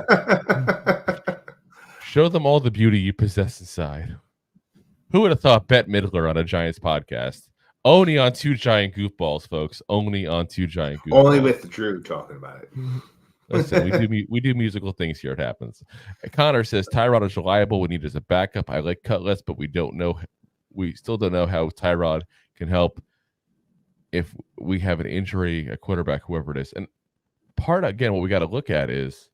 Show them all the beauty you possess inside. Who would have thought Bette Midler on a Giants podcast? Only on 2 Giant Goofballs, folks. Only on 2 Giant Goofballs. Only with Drew talking about it. Listen, we do musical things here. It happens. Connor says Tyrod is reliable. We need as a backup. I like Cutlets, but we still don't know how Tyrod can help if we have an injury, a quarterback, whoever it is. And part again, what we got to look at is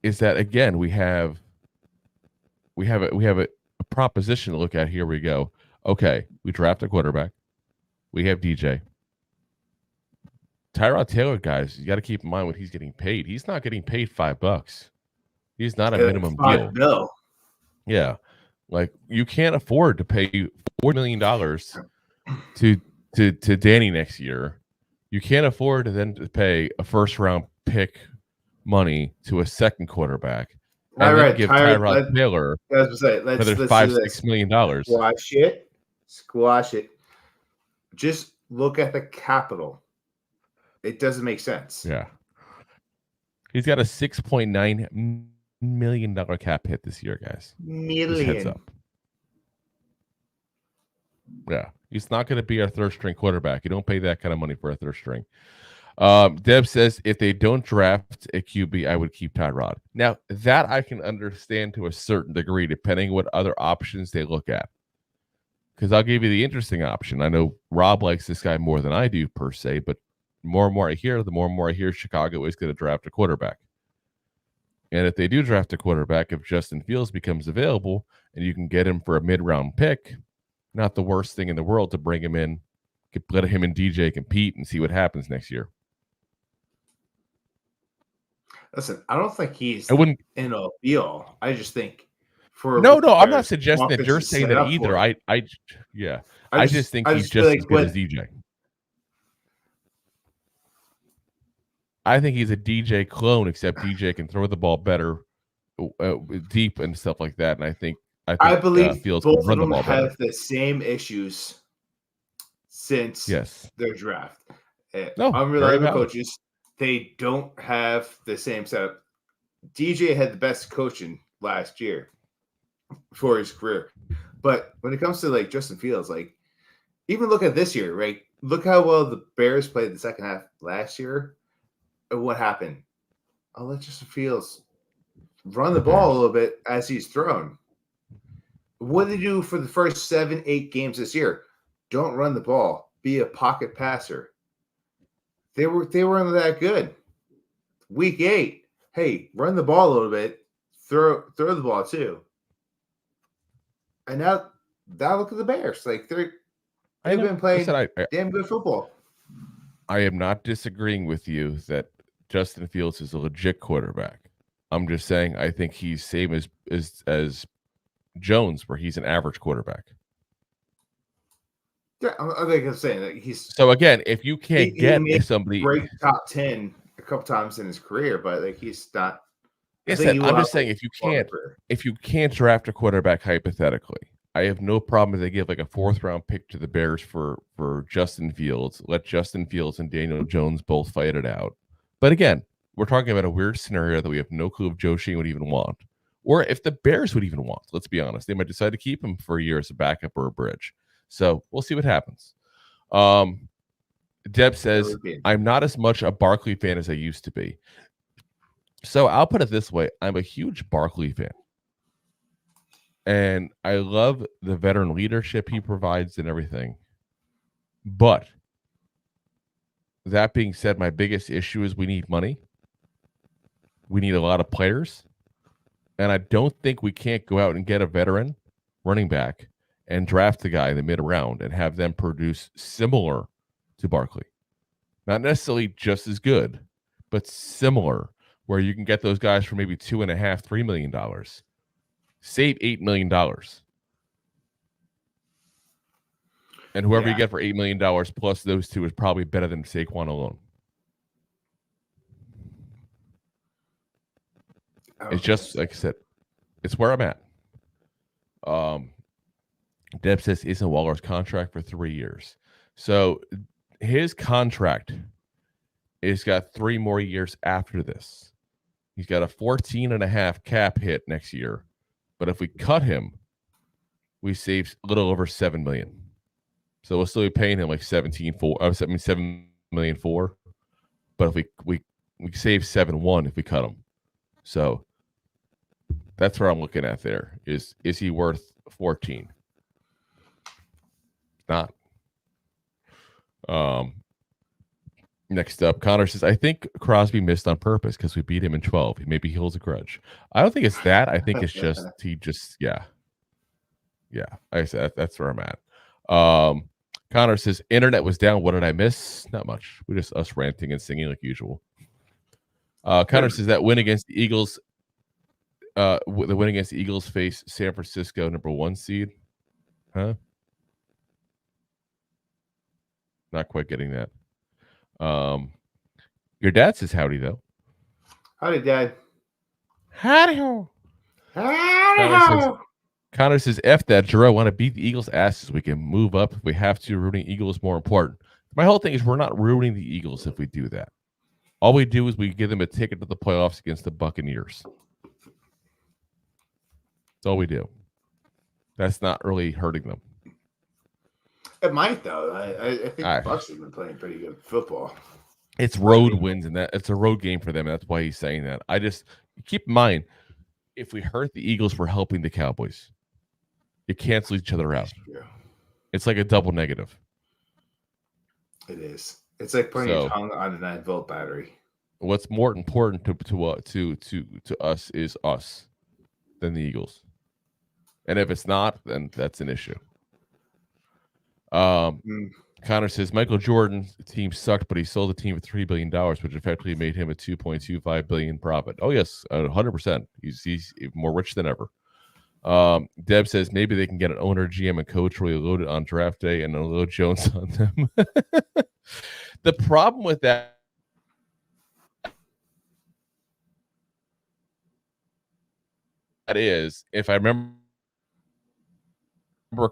that again we have a proposition to look at. Here we go. Okay, we draft a quarterback. We have DJ. Tyrod Taylor, guys, you got to keep in mind what he's getting paid. He's not getting paid $5. He's not a minimum deal. No. Yeah. Like you can't afford to pay $4 million to Danny next year. You can't afford to then pay a first round pick money to a second quarterback. And then give Tyrod Taylor another $5-6 million. Squash it. Just look at the capital. It doesn't make sense. Yeah. He's got a $6.9 million cap hit this year, guys. Just heads up. Yeah. He's not going to be our third string quarterback. You don't pay that kind of money for a third string. Deb says, if they don't draft a QB, I would keep Tyrod. Now, that I can understand to a certain degree, depending what other options they look at. Because I'll give you the interesting option. I know Rob likes this guy more than I do, per se, but the more and more I hear Chicago is going to draft a quarterback. And if they do draft a quarterback, if Justin Fields becomes available and you can get him for a mid-round pick, not the worst thing in the world to bring him in, let him and DJ compete and see what happens next year. Listen, I don't think he's in a be-all. I just think No, I'm not suggesting that you're saying that either. I just think he's just as good as DJ. I think he's a DJ clone, except DJ can throw the ball better, deep and stuff like that. And I believe Fields both of them have the same issues since their draft. Unreliable coaches. They don't have the same setup. DJ had the best coaching last year for his career. But when it comes to like Justin Fields, like even look at this year, right? Look how well the Bears played the second half last year. And what happened? I'll let Justin Fields run the ball a little bit as he's thrown. What did they do for the first 7-8 games this year? Don't run the ball. Be a pocket passer. They weren't that good. Week 8, hey, run the ball a little bit. Throw the ball too. And now look at the Bears. Like they've been playing damn good football. I am not disagreeing with you that Justin Fields is a legit quarterback. I'm just saying I think he's same as Jones, where he's an average quarterback. Yeah, I think I'm saying that he's. So again, if you can't get somebody break top 10 a couple times in his career, but like he's not. I'm just saying if you can't draft a quarterback hypothetically, I have no problem if they give like a 4th-round pick to the Bears for Justin Fields. Let Justin Fields and Daniel Jones both fight it out. But again, we're talking about a weird scenario that we have no clue if Joe Shane would even want, or if the Bears would even want. Let's be honest. They might decide to keep him for a year as a backup or a bridge. So we'll see what happens. Deb says, I'm not as much a Barkley fan as I used to be. So I'll put it this way. I'm a huge Barkley fan. And I love the veteran leadership he provides and everything. But that being said, my biggest issue is we need money. We need a lot of players. And I don't think we can't go out and get a veteran running back and draft the guy in the mid-round and have them produce similar to Barkley. Not necessarily just as good, but similar, where you can get those guys for maybe $2.5, $3 million. Save $8 million. And whoever you get for $8 million plus those two is probably better than Saquon alone. It's just, like I said, it's where I'm at. Deb says, isn't Waller's contract for 3 years? So his contract is got 3 more years after this. He's got a 14.5 cap hit next year. But if we cut him, we save a little over $7 million. So we'll still be paying him like $7 million for. But if we save 7.1 if we cut him. So that's where I'm looking at there. Is he worth 14? Not. Next up, Connor says, I think Crosby missed on purpose because we beat him in 12. Maybe he holds a grudge. I don't think it's that. I think it's just yeah. I said that's where I'm at. Connor says, internet was down. What did I miss? Not much. We're just us ranting and singing like usual. Connor says that win against the Eagles. The win against the Eagles face San Francisco, number 1 seed. Huh? Not quite getting that. Your dad says howdy though. Howdy, Dad. Howdy ho. Connor says, F that, Drew. I want to beat the Eagles' asses. We can move up if we have to. Rooting Eagles more important. My whole thing is we're not ruining the Eagles if we do that. All we do is we give them a ticket to the playoffs against the Buccaneers. That's all we do. That's not really hurting them. It might, though. I think the Bucs have been playing pretty good football. It's road wins, and it's a road game for them. That's why he's saying that. I just keep in mind, if we hurt the Eagles, we're helping the Cowboys. It cancels each other out. It's like a double negative. It is. It's like putting your tongue on a 9-volt battery. What's more important to us is us than the Eagles. And if it's not, then that's an issue. Connor says Michael Jordan's team sucked, but he sold the team for $3 billion, which effectively made him a $2.25 billion profit. Oh yes, 100%. He's more rich than ever. Deb says maybe they can get an owner, GM, and coach really loaded on draft day and unload Jones on them. The problem with that is, if I remember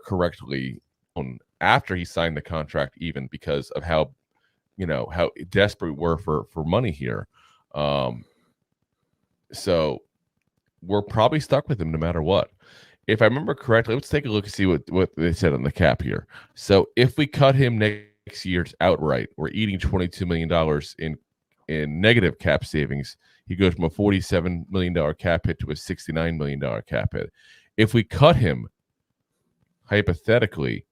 correctly, after he signed the contract, even because of how desperate we were for money here. So we're probably stuck with him no matter what. If I remember correctly, let's take a look and see what they said on the cap here. So if we cut him next year's outright, we're eating $22 million in negative cap savings. He goes from a $47 million cap hit to a $69 million cap hit. If we cut him, hypothetically,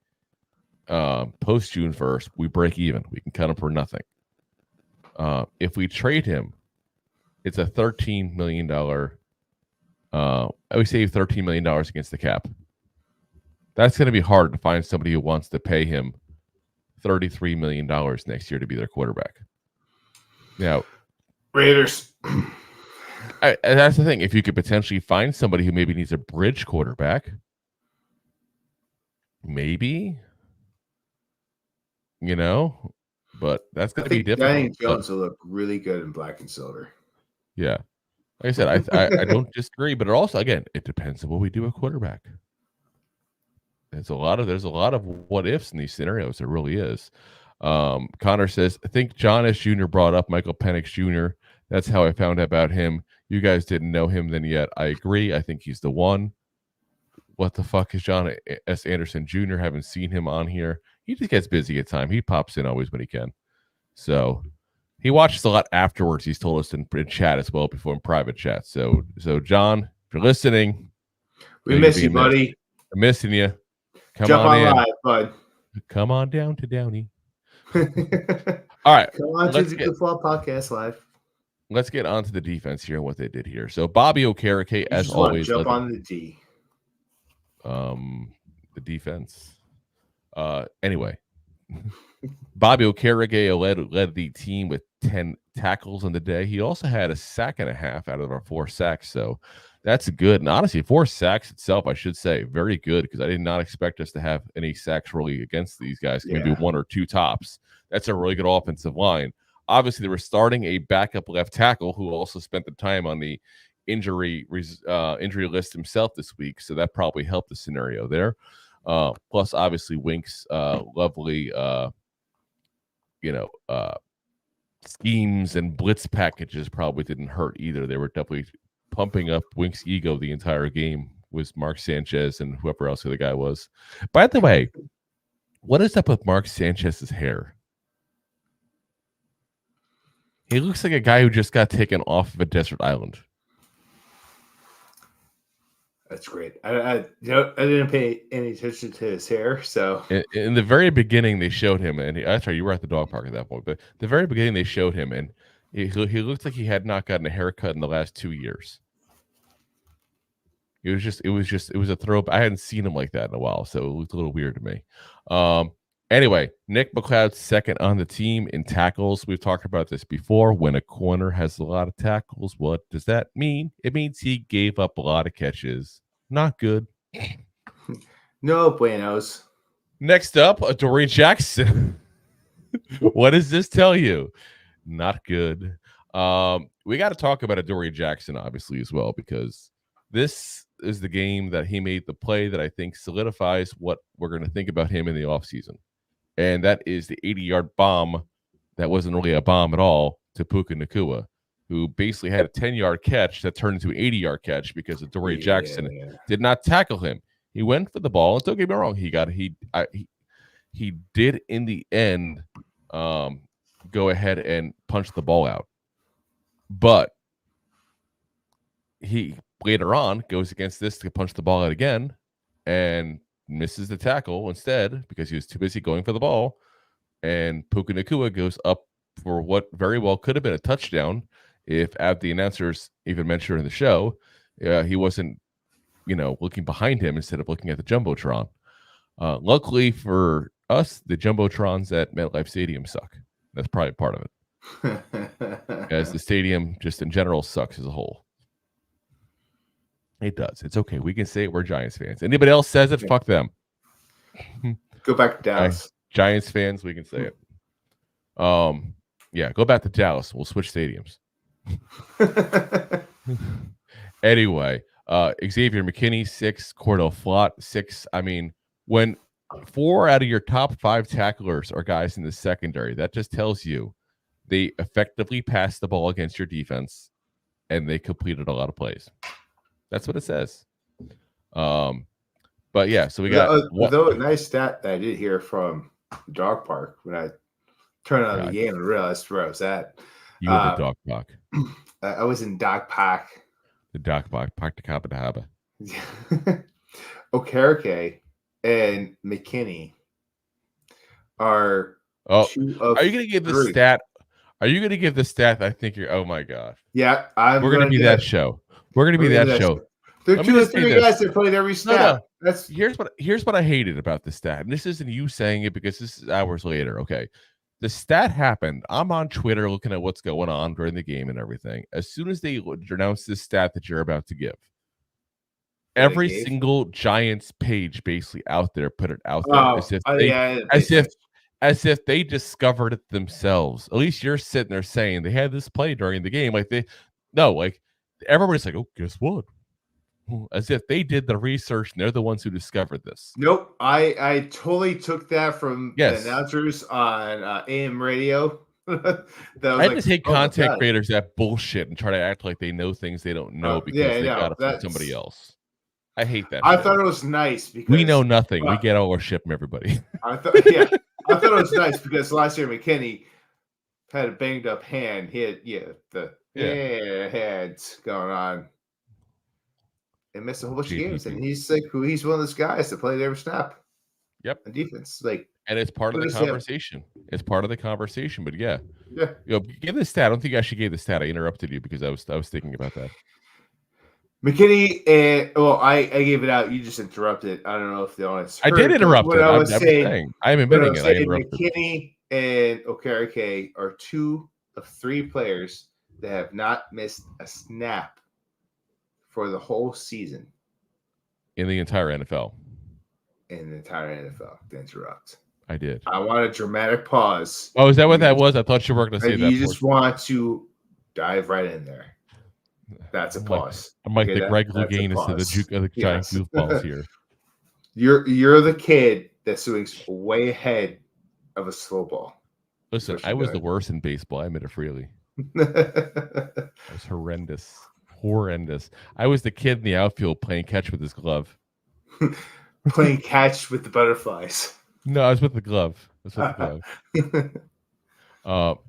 post June 1st, we break even. We can cut him for nothing. If we trade him, it's a $13 million. I would save $13 million against the cap. That's going to be hard to find somebody who wants to pay him $33 million next year to be their quarterback. Now, Raiders. That's the thing. If you could potentially find somebody who maybe needs a bridge quarterback, maybe. But that's going to be difficult. Giant Jones will look really good in black and silver. Yeah. Like I said, I don't disagree, but it also, again, it depends on what we do at quarterback. there's a lot of what ifs in these scenarios. There really is. Connor says, I think John S. Jr. brought up Michael Penix Jr. That's how I found out about him. You guys didn't know him then yet. I agree. I think he's the one. What the fuck is John S. Anderson Jr.? Haven't seen him on here. He just gets busy at time. He pops in always when he can. So he watches a lot afterwards. He's told us in chat as well before in private chat. So John, if you're listening, we miss you, buddy. I'm missing you. Jump on live, bud. Come on down to Downey. All right. Come on to the Goofball Podcast Live. Let's get on to the defense here and what they did here. So Bobby Okereke, as always, jump on the D. The defense. Anyway, Bobby Okereke led the team with 10 tackles on the day. He also had a sack and a half out of our 4 sacks, so that's good. And honestly, 4 sacks itself, I should say, very good, because I did not expect us to have any sacks really against these guys. Maybe 1 or 2 tops. That's a really good offensive line. Obviously, they were starting a backup left tackle who also spent the time on the injury list himself this week, so that probably helped the scenario there. Plus, obviously, Wink's lovely, schemes and blitz packages probably didn't hurt either. They were definitely pumping up Wink's ego the entire game with Mark Sanchez and whoever else the guy was. By the way, what is up with Mark Sanchez's hair? He looks like a guy who just got taken off of a desert island. That's great. I didn't pay any attention to his hair. So in the very beginning, they showed him, and that's right, you were at the dog park at that point. But the very beginning, they showed him, and he looked like he had not gotten a haircut in the last 2 years. It was a throwback. I hadn't seen him like that in a while, so it looked a little weird to me. Anyway, Nick McLeod's second on the team in tackles. We've talked about this before. When a corner has a lot of tackles, what does that mean? It means he gave up a lot of catches. Not good. No buenos. Next up, Adoree Jackson. What does this tell you? Not good. We got to talk about Adoree Jackson, obviously, as well, because this is the game that he made the play that I think solidifies what we're going to think about him in the offseason. And that is the 80-yard bomb that wasn't really a bomb at all to Puka Nacua, who basically had a 10-yard catch that turned into an 80-yard catch because Adoree Jackson did not tackle him. He went for the ball, and don't get me wrong, he did in the end go ahead and punch the ball out. But he later on goes against this to punch the ball out again and misses the tackle instead because he was too busy going for the ball. And Puka Nacua goes up for what very well could have been a touchdown if, as the announcers even mentioned in the show, he wasn't, looking behind him instead of looking at the Jumbotron. Luckily for us, the Jumbotrons at MetLife Stadium suck. That's probably part of it. As the stadium just in general sucks as a whole. It does. It's okay. We can say it. We're Giants fans. Anybody else says it, fuck them. Go back to Dallas. Giants fans, we can say it. Go back to Dallas. We'll switch stadiums. Anyway, Xavier McKinney, 6. Cordell Flott, 6. I mean, when 4 out of your top 5 tacklers are guys in the secondary, that just tells you they effectively passed the ball against your defense and they completed a lot of plays. That's what it says. But yeah, so we got a nice stat that I did hear from Dog Park when I turned on the game and realized where I was at. You were the Dog Park. I was in Dog Park. The Dog Park, Park the Cabadaba. Okereke and McKinney are. Are you going to give the stat? Are you going to give the stat? I think you're. Oh my god. Yeah, we're going to be that show. We're going to be that show. There are 2 or 3 guys that played every stat. No. Here's what I hated about the stat. And this isn't you saying it because this is hours later. Okay. The stat happened. I'm on Twitter looking at what's going on during the game and everything. As soon as they announced this stat that you're about to give, every single Giants page basically out there put it out there as if they discovered it themselves. At least you're sitting there saying they had this play during the game. Everybody's like, oh, guess what? as if they did the research and they're the ones who discovered this. Nope. I totally took that from the announcers on AM radio. I just hate content creators that bullshit and try to act like they know things they don't know because they got it from somebody else. I hate that. I thought it was nice because we know nothing. We get all our shit from everybody. I thought it was nice because last year McKinney had a banged up hand. He had heads going on and missed a whole bunch of games. And he's like, he's one of those guys that played every snap. Yep. On defense, and it's part of the conversation. It's part of the conversation. But yeah. Give the stat. I don't think I actually gave the stat. I interrupted you because I was thinking about that. McKinney and I gave it out. You just interrupted. I don't know if the audience heard. I did interrupt it. I'm saying I'm admitting it. I interrupted. McKinney and Okereke are 2 of 3 players that have not missed a snap for the whole season in the entire NFL. In the entire NFL, to interrupt. I did. I want a dramatic pause. Oh, is that what that was? I thought you were going to say that. You just want to dive right in there. That's a pause. I'm like the Greg Louganis of the Giant Goofballs here. You're the kid that swings way ahead of a slow ball. Listen, I was the worst in baseball. I admit it freely. It was horrendous. I was the kid in the outfield playing catch with his glove. Playing catch with the butterflies. No, I was with the glove.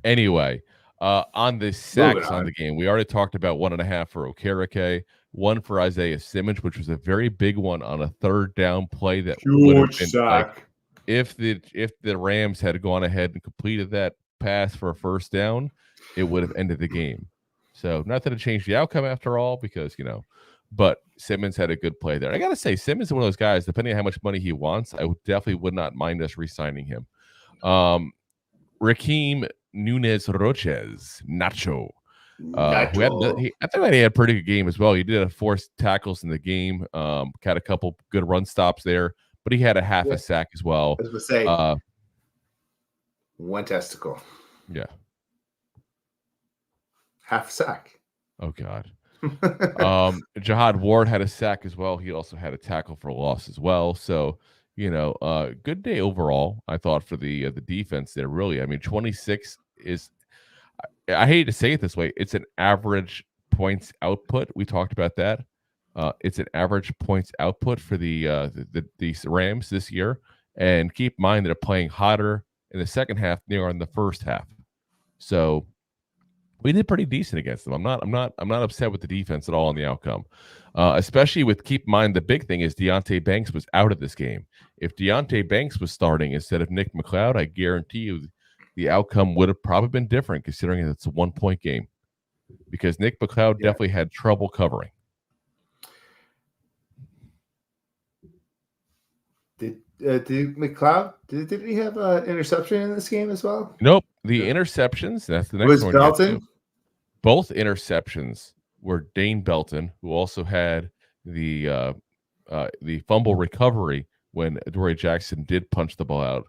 Anyway, on the sacks on the game, we already talked about 1.5 for Okereke, 1 for Isaiah Simmons, which was a very big one on a 3rd down play that would have been like, if the Rams had gone ahead and completed that pass for a 1st down, it would have ended the game. So not that it changed the outcome after all, because but Simmons had a good play there. I got to say, Simmons is one of those guys, depending on how much money he wants, I would not mind us re-signing him. Raheem Nunez Roches, Nacho. I thought he had a pretty good game as well. He did have 4 tackles in the game, had a couple good run stops there, but he had a half a sack as well. I was going to say, 1 testicle. Yeah. Half a sack. Oh, God. Jihad Ward had a sack as well. He also had a tackle for a loss as well. So, good day overall, I thought, for the defense there, really. I mean, 26 is, I hate to say it this way, it's an average points output. We talked about that. It's an average points output for the Rams this year. And keep in mind they're playing hotter in the second half than they are in the first half. So we did pretty decent against them. I'm not upset with the defense at all in the outcome. Especially with, keep in mind, the big thing is Deonte Banks was out of this game. If Deonte Banks was starting instead of Nick McLeod, I guarantee you the outcome would have probably been different, considering it's a 1-point game. Because Nick McLeod definitely had trouble covering. Did McLeod, did he have an interception in this game as well? Nope. The interceptions, that's the next one. Was Belton? Both interceptions were Dane Belton, who also had the fumble recovery when Adoree Jackson did punch the ball out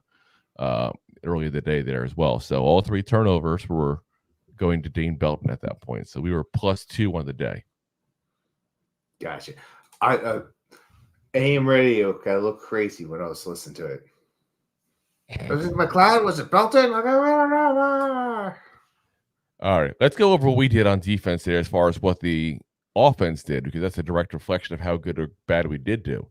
earlier in the day there as well. So all 3 turnovers were going to Dane Belton at that point. So we were +2 on the day. Gotcha. AM radio got a little crazy when I was listening to it. Was it McLeod? Was it Belton? All right, let's go over what we did on defense there as far as what the offense did, because that's a direct reflection of how good or bad we did do.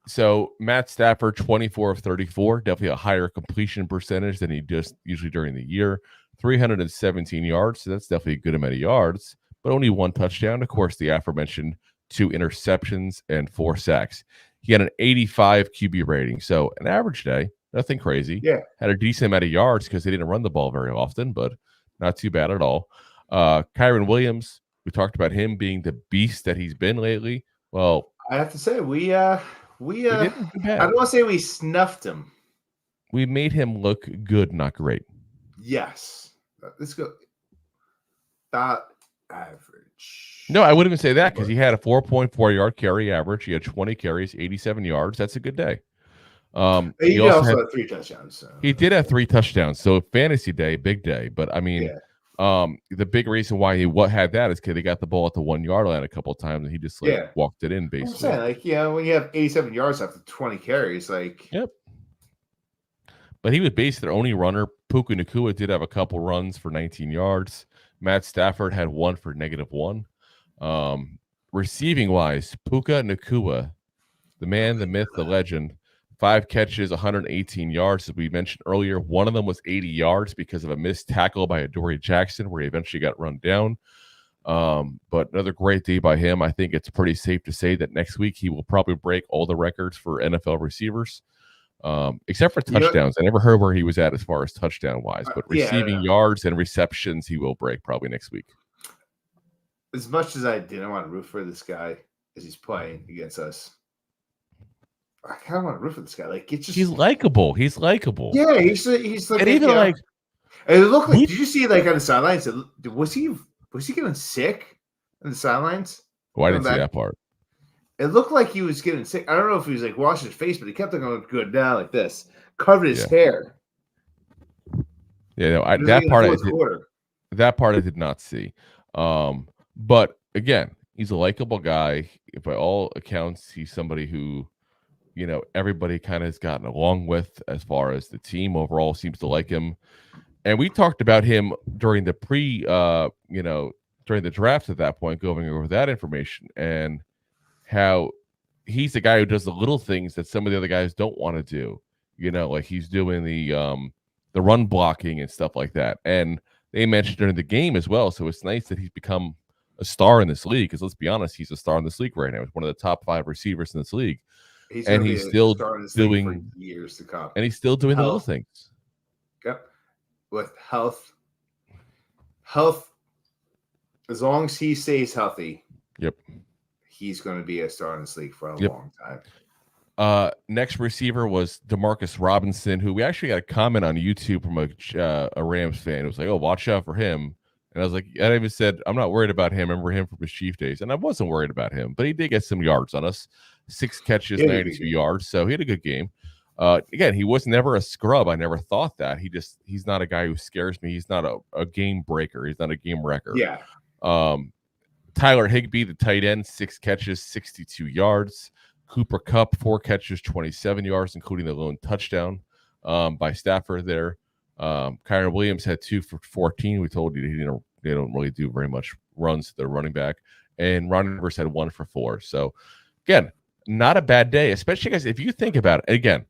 So Matt Stafford, 24 of 34, definitely a higher completion percentage than he does usually during the year. 317 yards, so that's definitely a good amount of yards, but only 1 touchdown. Of course, the aforementioned 2 interceptions and 4 sacks. He had an 85 QB rating, so an average day, nothing crazy. Yeah, had a decent amount of yards because they didn't run the ball very often, but not too bad at all. Kyron Williams, we talked about him being the beast that he's been lately. Well, I have to say we I don't want to say we snuffed him. We made him look good, not great. Yes, let's go. About average. No, I wouldn't even say that, because he had a 4.4 yard carry average. He had 20 carries, 87 yards. That's a good day. He also had 3 touchdowns. So. He did have 3 touchdowns. So fantasy day, big day. But I mean, The big reason why he had that is because they got the ball at the 1 yard line a couple of times, and he just walked it in basically. I'm saying, when you have 87 yards after 20 carries, yep. But he was basically their only runner. Puka Nacua did have a couple runs for 19 yards. Matt Stafford had one for -1. Receiving wise, Puka Nacua, the man, the myth, the legend, 5 catches, 118 yards, as we mentioned earlier. One of them was 80 yards because of a missed tackle by Adoree Jackson, where he eventually got run down. But another great day by him. I think it's pretty safe to say that next week he will probably break all the records for NFL receivers, except for touchdowns. I never heard where he was at as far as touchdown wise, but receiving yards and receptions he will break probably next week. As much as I didn't want to root for this guy as he's playing against us, I kind of want to root for this guy. He's likable. He's likable. Yeah, he's like, and even and it looked like. Did you see on the sidelines? Was he getting sick on the sidelines? Oh, I didn't see that part. It looked like he was getting sick. I don't know if he was washing his face, but he kept on going good down like this, covered his hair. Yeah, no, that part I did not see. But again, he's a likable guy. By all accounts, he's somebody who, everybody kind of has gotten along with as far as the team overall seems to like him. And we talked about him during the during the draft at that point, going over that information and how he's the guy who does the little things that some of the other guys don't want to do. Like he's doing the run blocking and stuff like that. And they mentioned during the game as well. So it's nice that he's become a star in this league, because let's be honest, he's a star in this league right now. He's one of the top 5 receivers in this league. He's still doing for years to come. And he's still doing the little things. Yep. With health, as long as he stays healthy, he's going to be a star in this league for a long time. Next receiver was Demarcus Robinson, who we actually got a comment on YouTube from a Rams fan. It was like, "Oh, watch out for him." And I was like, I even said, I'm not worried about him. I remember him from his Chief days. And I wasn't worried about him, but he did get some yards on us. 6 catches, 92 yards. So he had a good game. Again, he was never a scrub. I never thought that. He's not a guy who scares me. He's not a game breaker. He's not a game wrecker. Yeah. Tyler Higbee, the tight end, 6 catches, 62 yards. Cooper Kupp, 4 catches, 27 yards, including the lone touchdown by Stafford there. Kyron Williams had 2 for 14. We told you they don't really do very much runs to their running back. And Ron Rivers had 1 for 4. So, again, not a bad day, especially, guys, if you think about it. Again,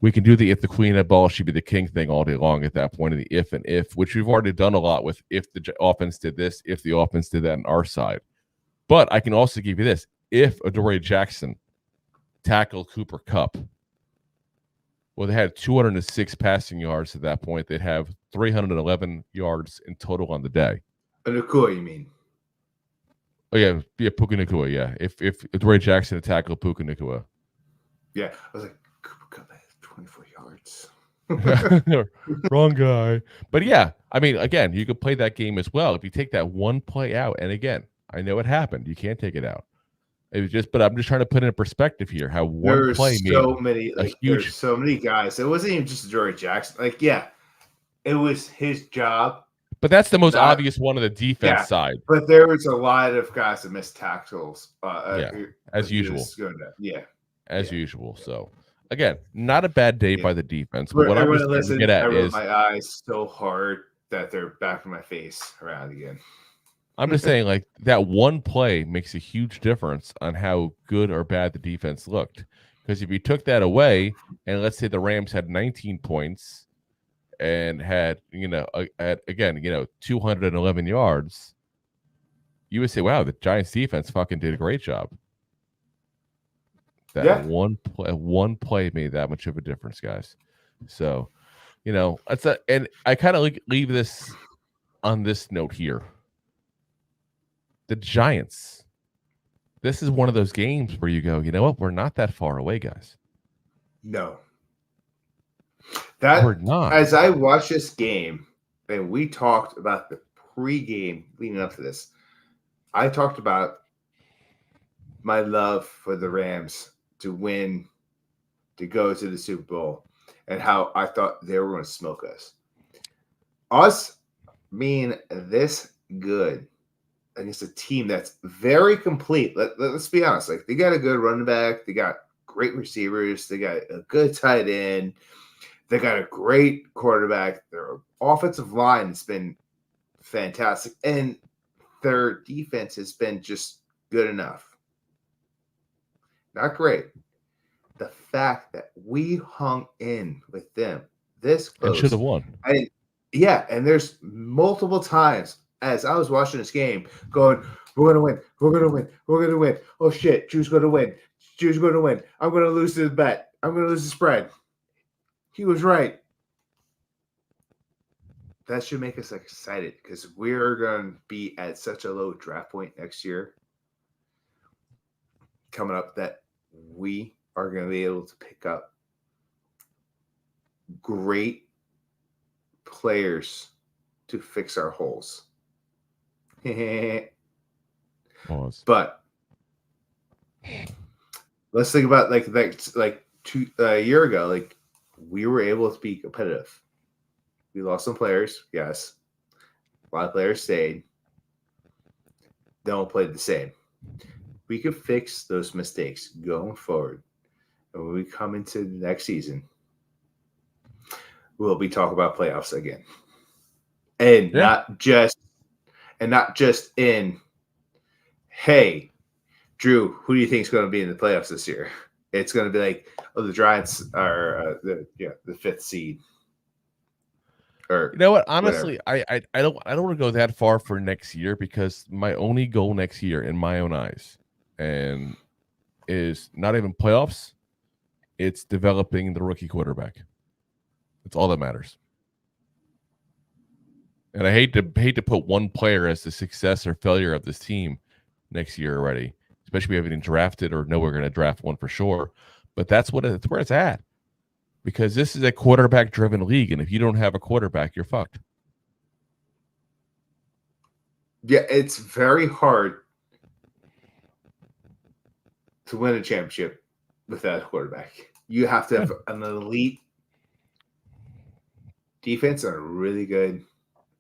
we can do the if the queen had ball, she'd be the king thing all day long at that point, of the if and if, which we've already done a lot with if the offense did this, if the offense did that on our side. But I can also give you this. If Adoree Jackson tackled Cooper Kupp, well, they had 206 passing yards at that point. They'd have 311 yards in total on the day. Nacua, you mean? Oh, yeah, Puka Nacua, yeah. If Adoree Jackson had tackled Puka Nacua. Yeah, I was like, Cooper Kupp had 24 yards. Wrong guy. But, yeah, I mean, again, you could play that game as well. If you take that one play out, and again, I know it happened. You can't take it out. It was just, but I'm just trying to put it in perspective here. How one play made there's so many guys. It wasn't even just Adoree Jackson. It was his job. But that's the most obvious one of the defense side. But there was a lot of guys that missed tackles. As usual. As usual. So again, not a bad day by the defense. But what I'm trying to get at is my eyes so hard that they're back in my face around again. I'm just saying, like, that one play makes a huge difference on how good or bad the defense looked. Because if you took that away, and let's say the Rams had 19 points and had, 211 yards, you would say, wow, the Giants defense fucking did a great job. That one play made that much of a difference, guys. So, and I kind of leave this on this note here. The Giants, this is one of those games where you go, you know what? We're not that far away, guys. No. We're not. As I watched this game, and we talked about the pregame leading up to this, I talked about my love for the Rams to win, to go to the Super Bowl, and how I thought they were going to smoke us. being this good against a team that's very complete. Let's be honest. Like, they got a good running back. They got great receivers. They got a good tight end. They got a great quarterback. Their offensive line has been fantastic. And their defense has been just good enough. Not great. The fact that we hung in with them this close. And should have won. And there's multiple times as I was watching this game going, we're going to win. We're going to win. We're going to win. Oh, shit. Drew's going to win. Drew's going to win. I'm going to lose the bet. I'm going to lose the spread. He was right. That should make us excited because we're going to be at such a low draft point next year coming up that we are going to be able to pick up great players to fix our holes. Pause. But let's think about like a year ago, like we were able to be competitive. We lost some players, yes. A lot of players stayed. They all played the same. We could fix those mistakes going forward. And when we come into the next season, we'll be talking about playoffs again. And not just in, hey, Drew, who do you think is going to be in the playoffs this year? It's going to be like, oh, the Giants are the fifth seed. Or you know what? Honestly, I don't want to go that far for next year because my only goal next year, in my own eyes, and is not even playoffs. It's developing the rookie quarterback. That's all that matters. And I hate to put one player as the success or failure of this team next year already, especially if we haven't drafted or know we're going to draft one for sure. But that's where it's at, because this is a quarterback-driven league, and if you don't have a quarterback, you're fucked. Yeah, it's very hard to win a championship without a quarterback. You have to have an elite defense and a really good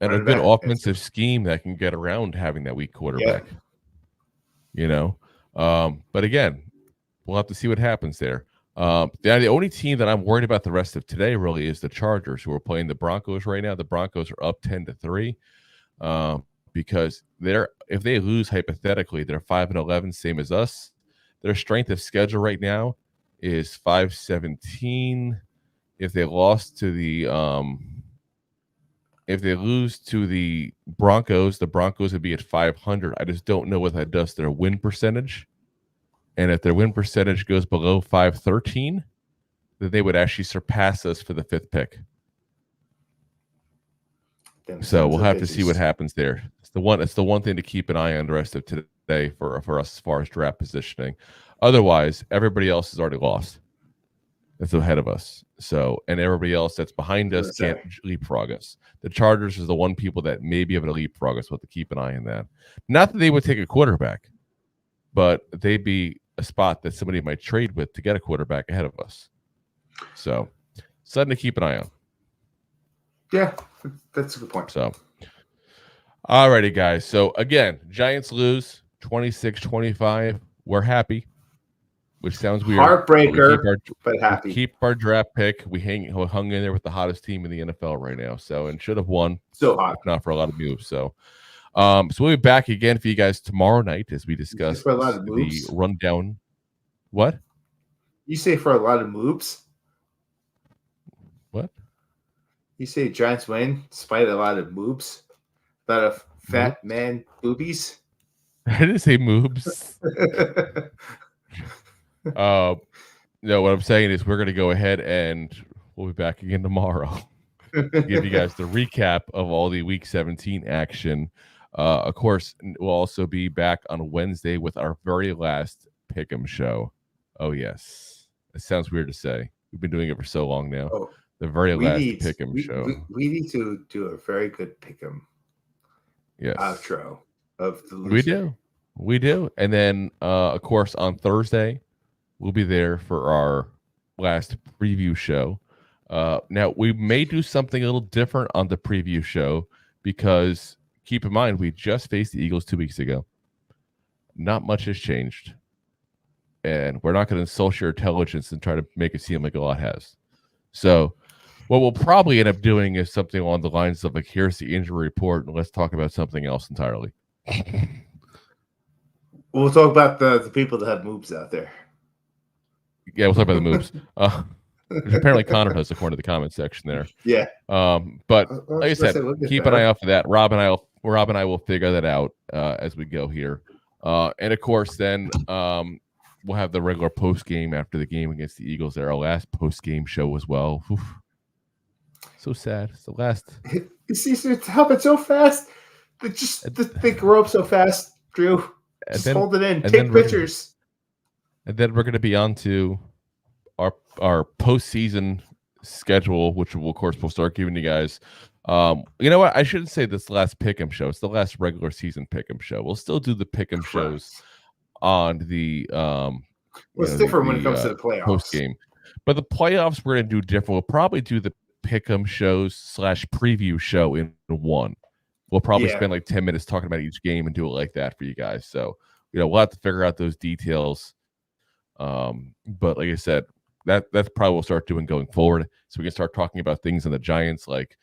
and a good offensive scheme that can get around having that weak quarterback. Yeah. You know, but again, we'll have to see what happens there. The only team that I'm worried about the rest of today really is the Chargers, who are playing the Broncos right now. The Broncos are up 10-3 because if they lose hypothetically, they're 5-11, same as us. Their strength of schedule right now is 5-17. If they lose to the Broncos, the Broncos would be at 500. I just don't know what that does to their win percentage. And if their win percentage goes below 513, then they would actually surpass us for the fifth pick. So we'll have to see what happens there. It's the one thing to keep an eye on the rest of today for us as far as draft positioning. Otherwise, everybody else has already lost. That's ahead of us. So, and everybody else that's behind us can't leapfrog us. The Chargers is the one people that may be able to leapfrog us. We'll have to keep an eye on that. Not that they would take a quarterback, but they'd be a spot that somebody might trade with to get a quarterback ahead of us. So, something to keep an eye on. Yeah, that's a good point. So, all righty, guys. So, again, Giants lose 26-25. We're happy, which sounds weird. Heartbreaker, but happy. Keep our draft pick. We hung in there with the hottest team in the NFL right now. So, and should have won. So hot. If not for a lot of moves. So we'll be back again for you guys tomorrow night as we discuss the rundown. What? You say for a lot of moves? What? You say Giants win despite a lot of moves? A lot of fat man boobies? I didn't say moves. No, what I'm saying is we're going to go ahead and we'll be back again tomorrow. Give you guys the recap of all the Week 17 action. Of course, we'll also be back on Wednesday with our very last Pick'em show. Oh, yes. It sounds weird to say. We've been doing it for so long now. Oh, the very last Pick'em show. We need to do a very good Pick'em outro of the loser. We do. And then, of course, on Thursday, we'll be there for our last preview show. Now, we may do something a little different on the preview show because keep in mind, we just faced the Eagles 2 weeks ago. Not much has changed. And we're not going to insult your intelligence and try to make it seem like a lot has. So what we'll probably end up doing is something along the lines of like, here's the injury report, and let's talk about something else entirely. We'll talk about the people that have moves out there. Yeah, we'll talk about the moves. Which apparently Connor does, according to the comment section there. Yeah. But like I said, keep an eye out for that. Rob and I will figure that out as we go here. And of course, then we'll have the regular post game after the game against the Eagles. There, our last post game show as well. Oof. So sad. It's the last. The season happened so fast. They grow up so fast, Drew. Just hold it in. Take pictures. And then we're going to be on to our postseason schedule, which will, of course, we'll start giving you guys. You know what? I shouldn't say this last Pick'em show. It's the last regular season Pick'em show. We'll still do the Pick'em shows on the it's different when it comes to the playoffs post game, but the playoffs we're going to do different. We'll probably do the Pick'em shows / preview show in one. We'll probably spend like 10 minutes talking about each game and do it like that for you guys. So we'll have to figure out those details. But like I said, that's probably what we'll start doing going forward, so we can start talking about things in the Giants like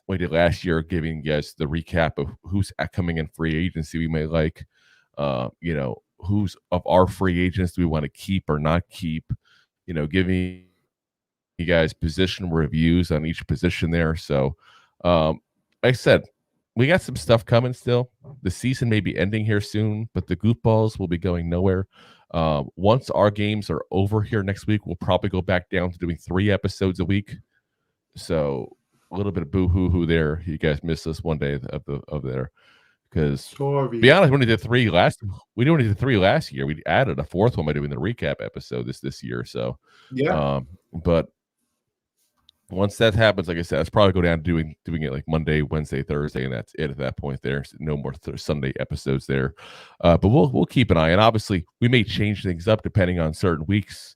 we did last year, giving you guys the recap of who's coming in free agency we may like. Who's of our free agents do we want to keep or not keep, giving you guys position reviews on each position there. So like I said, we got some stuff coming still. The season may be ending here soon, but the Goofballs will be going nowhere. Once our games are over here next week, we'll probably go back down to doing 3 episodes a week. So a little bit of boo-hoo-hoo there. You guys missed us one day of there. Because to be honest, we only did 3 last. We only did 3 last year. We added a 4th one by doing the recap episode this year. So but once that happens, like I said, it's probably go down to doing it like Monday, Wednesday, Thursday, and that's it at that point. There's no more Sunday episodes there. But we'll keep an eye. And obviously, we may change things up depending on certain weeks.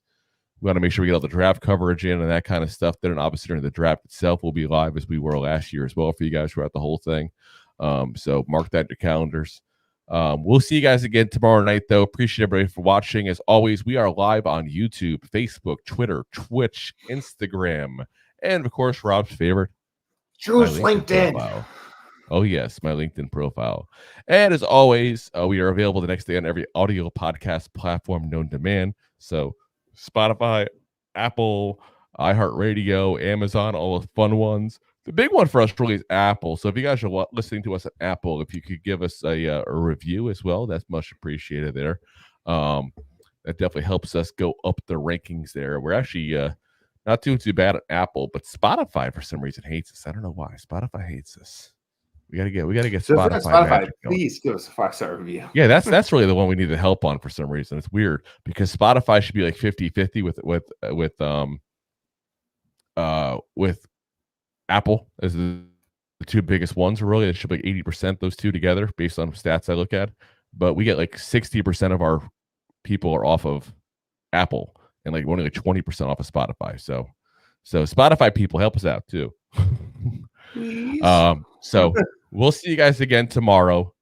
We want to make sure we get all the draft coverage in and that kind of stuff. Then obviously during the draft itself, we'll be live as we were last year as well for you guys throughout the whole thing. So mark that in your calendars. We'll see you guys again tomorrow night, though. Appreciate everybody for watching. As always, we are live on YouTube, Facebook, Twitter, Twitch, Instagram, and of course, Rob's favorite, Drew's LinkedIn. Profile. Oh yes, my LinkedIn profile. And as always, we are available the next day on every audio podcast platform known to man. So Spotify, Apple, iHeartRadio, Amazon, all the fun ones. The big one for us really is Apple. So if you guys are listening to us at Apple, if you could give us a review as well, that's much appreciated there. That definitely helps us go up the rankings there. We're actually not doing too bad at Apple, but Spotify for some reason hates us. I don't know why. Spotify hates us. We gotta get Spotify. Please give us a 5-star review. Yeah, that's really the one we need the help on for some reason. It's weird because Spotify should be like 50-50 with Apple as the 2 biggest ones. Really, it should be like 80% those 2 together based on stats I look at. But we get like 60% of our people are off of Apple and like only like 20% off of Spotify. So Spotify people, help us out too. So we'll see you guys again tomorrow.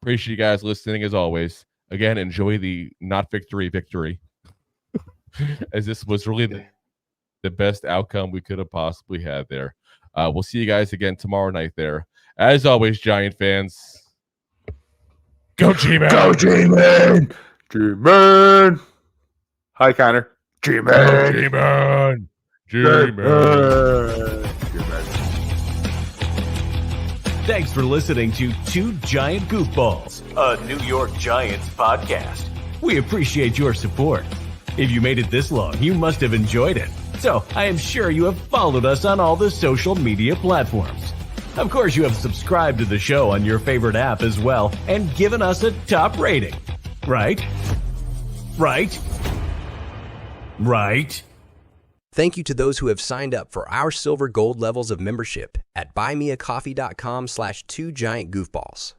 Appreciate you guys listening as always. Again, enjoy the not victory, as this was really the best outcome we could have possibly had there. We'll see you guys again tomorrow night there. As always, Giant fans, go G-Man! Go G-Man! G-Man! Hi, Connor. G-Man! G-Man! G-Man! Thanks for listening to 2 Giant Goofballs, a New York Giants podcast. We appreciate your support. If you made it this long, you must have enjoyed it. So I am sure you have followed us on all the social media platforms. Of course, you have subscribed to the show on your favorite app as well and given us a top rating. Right? Right? Right? Thank you to those who have signed up for our silver gold levels of membership at buymeacoffee.com/2giantgoofballs.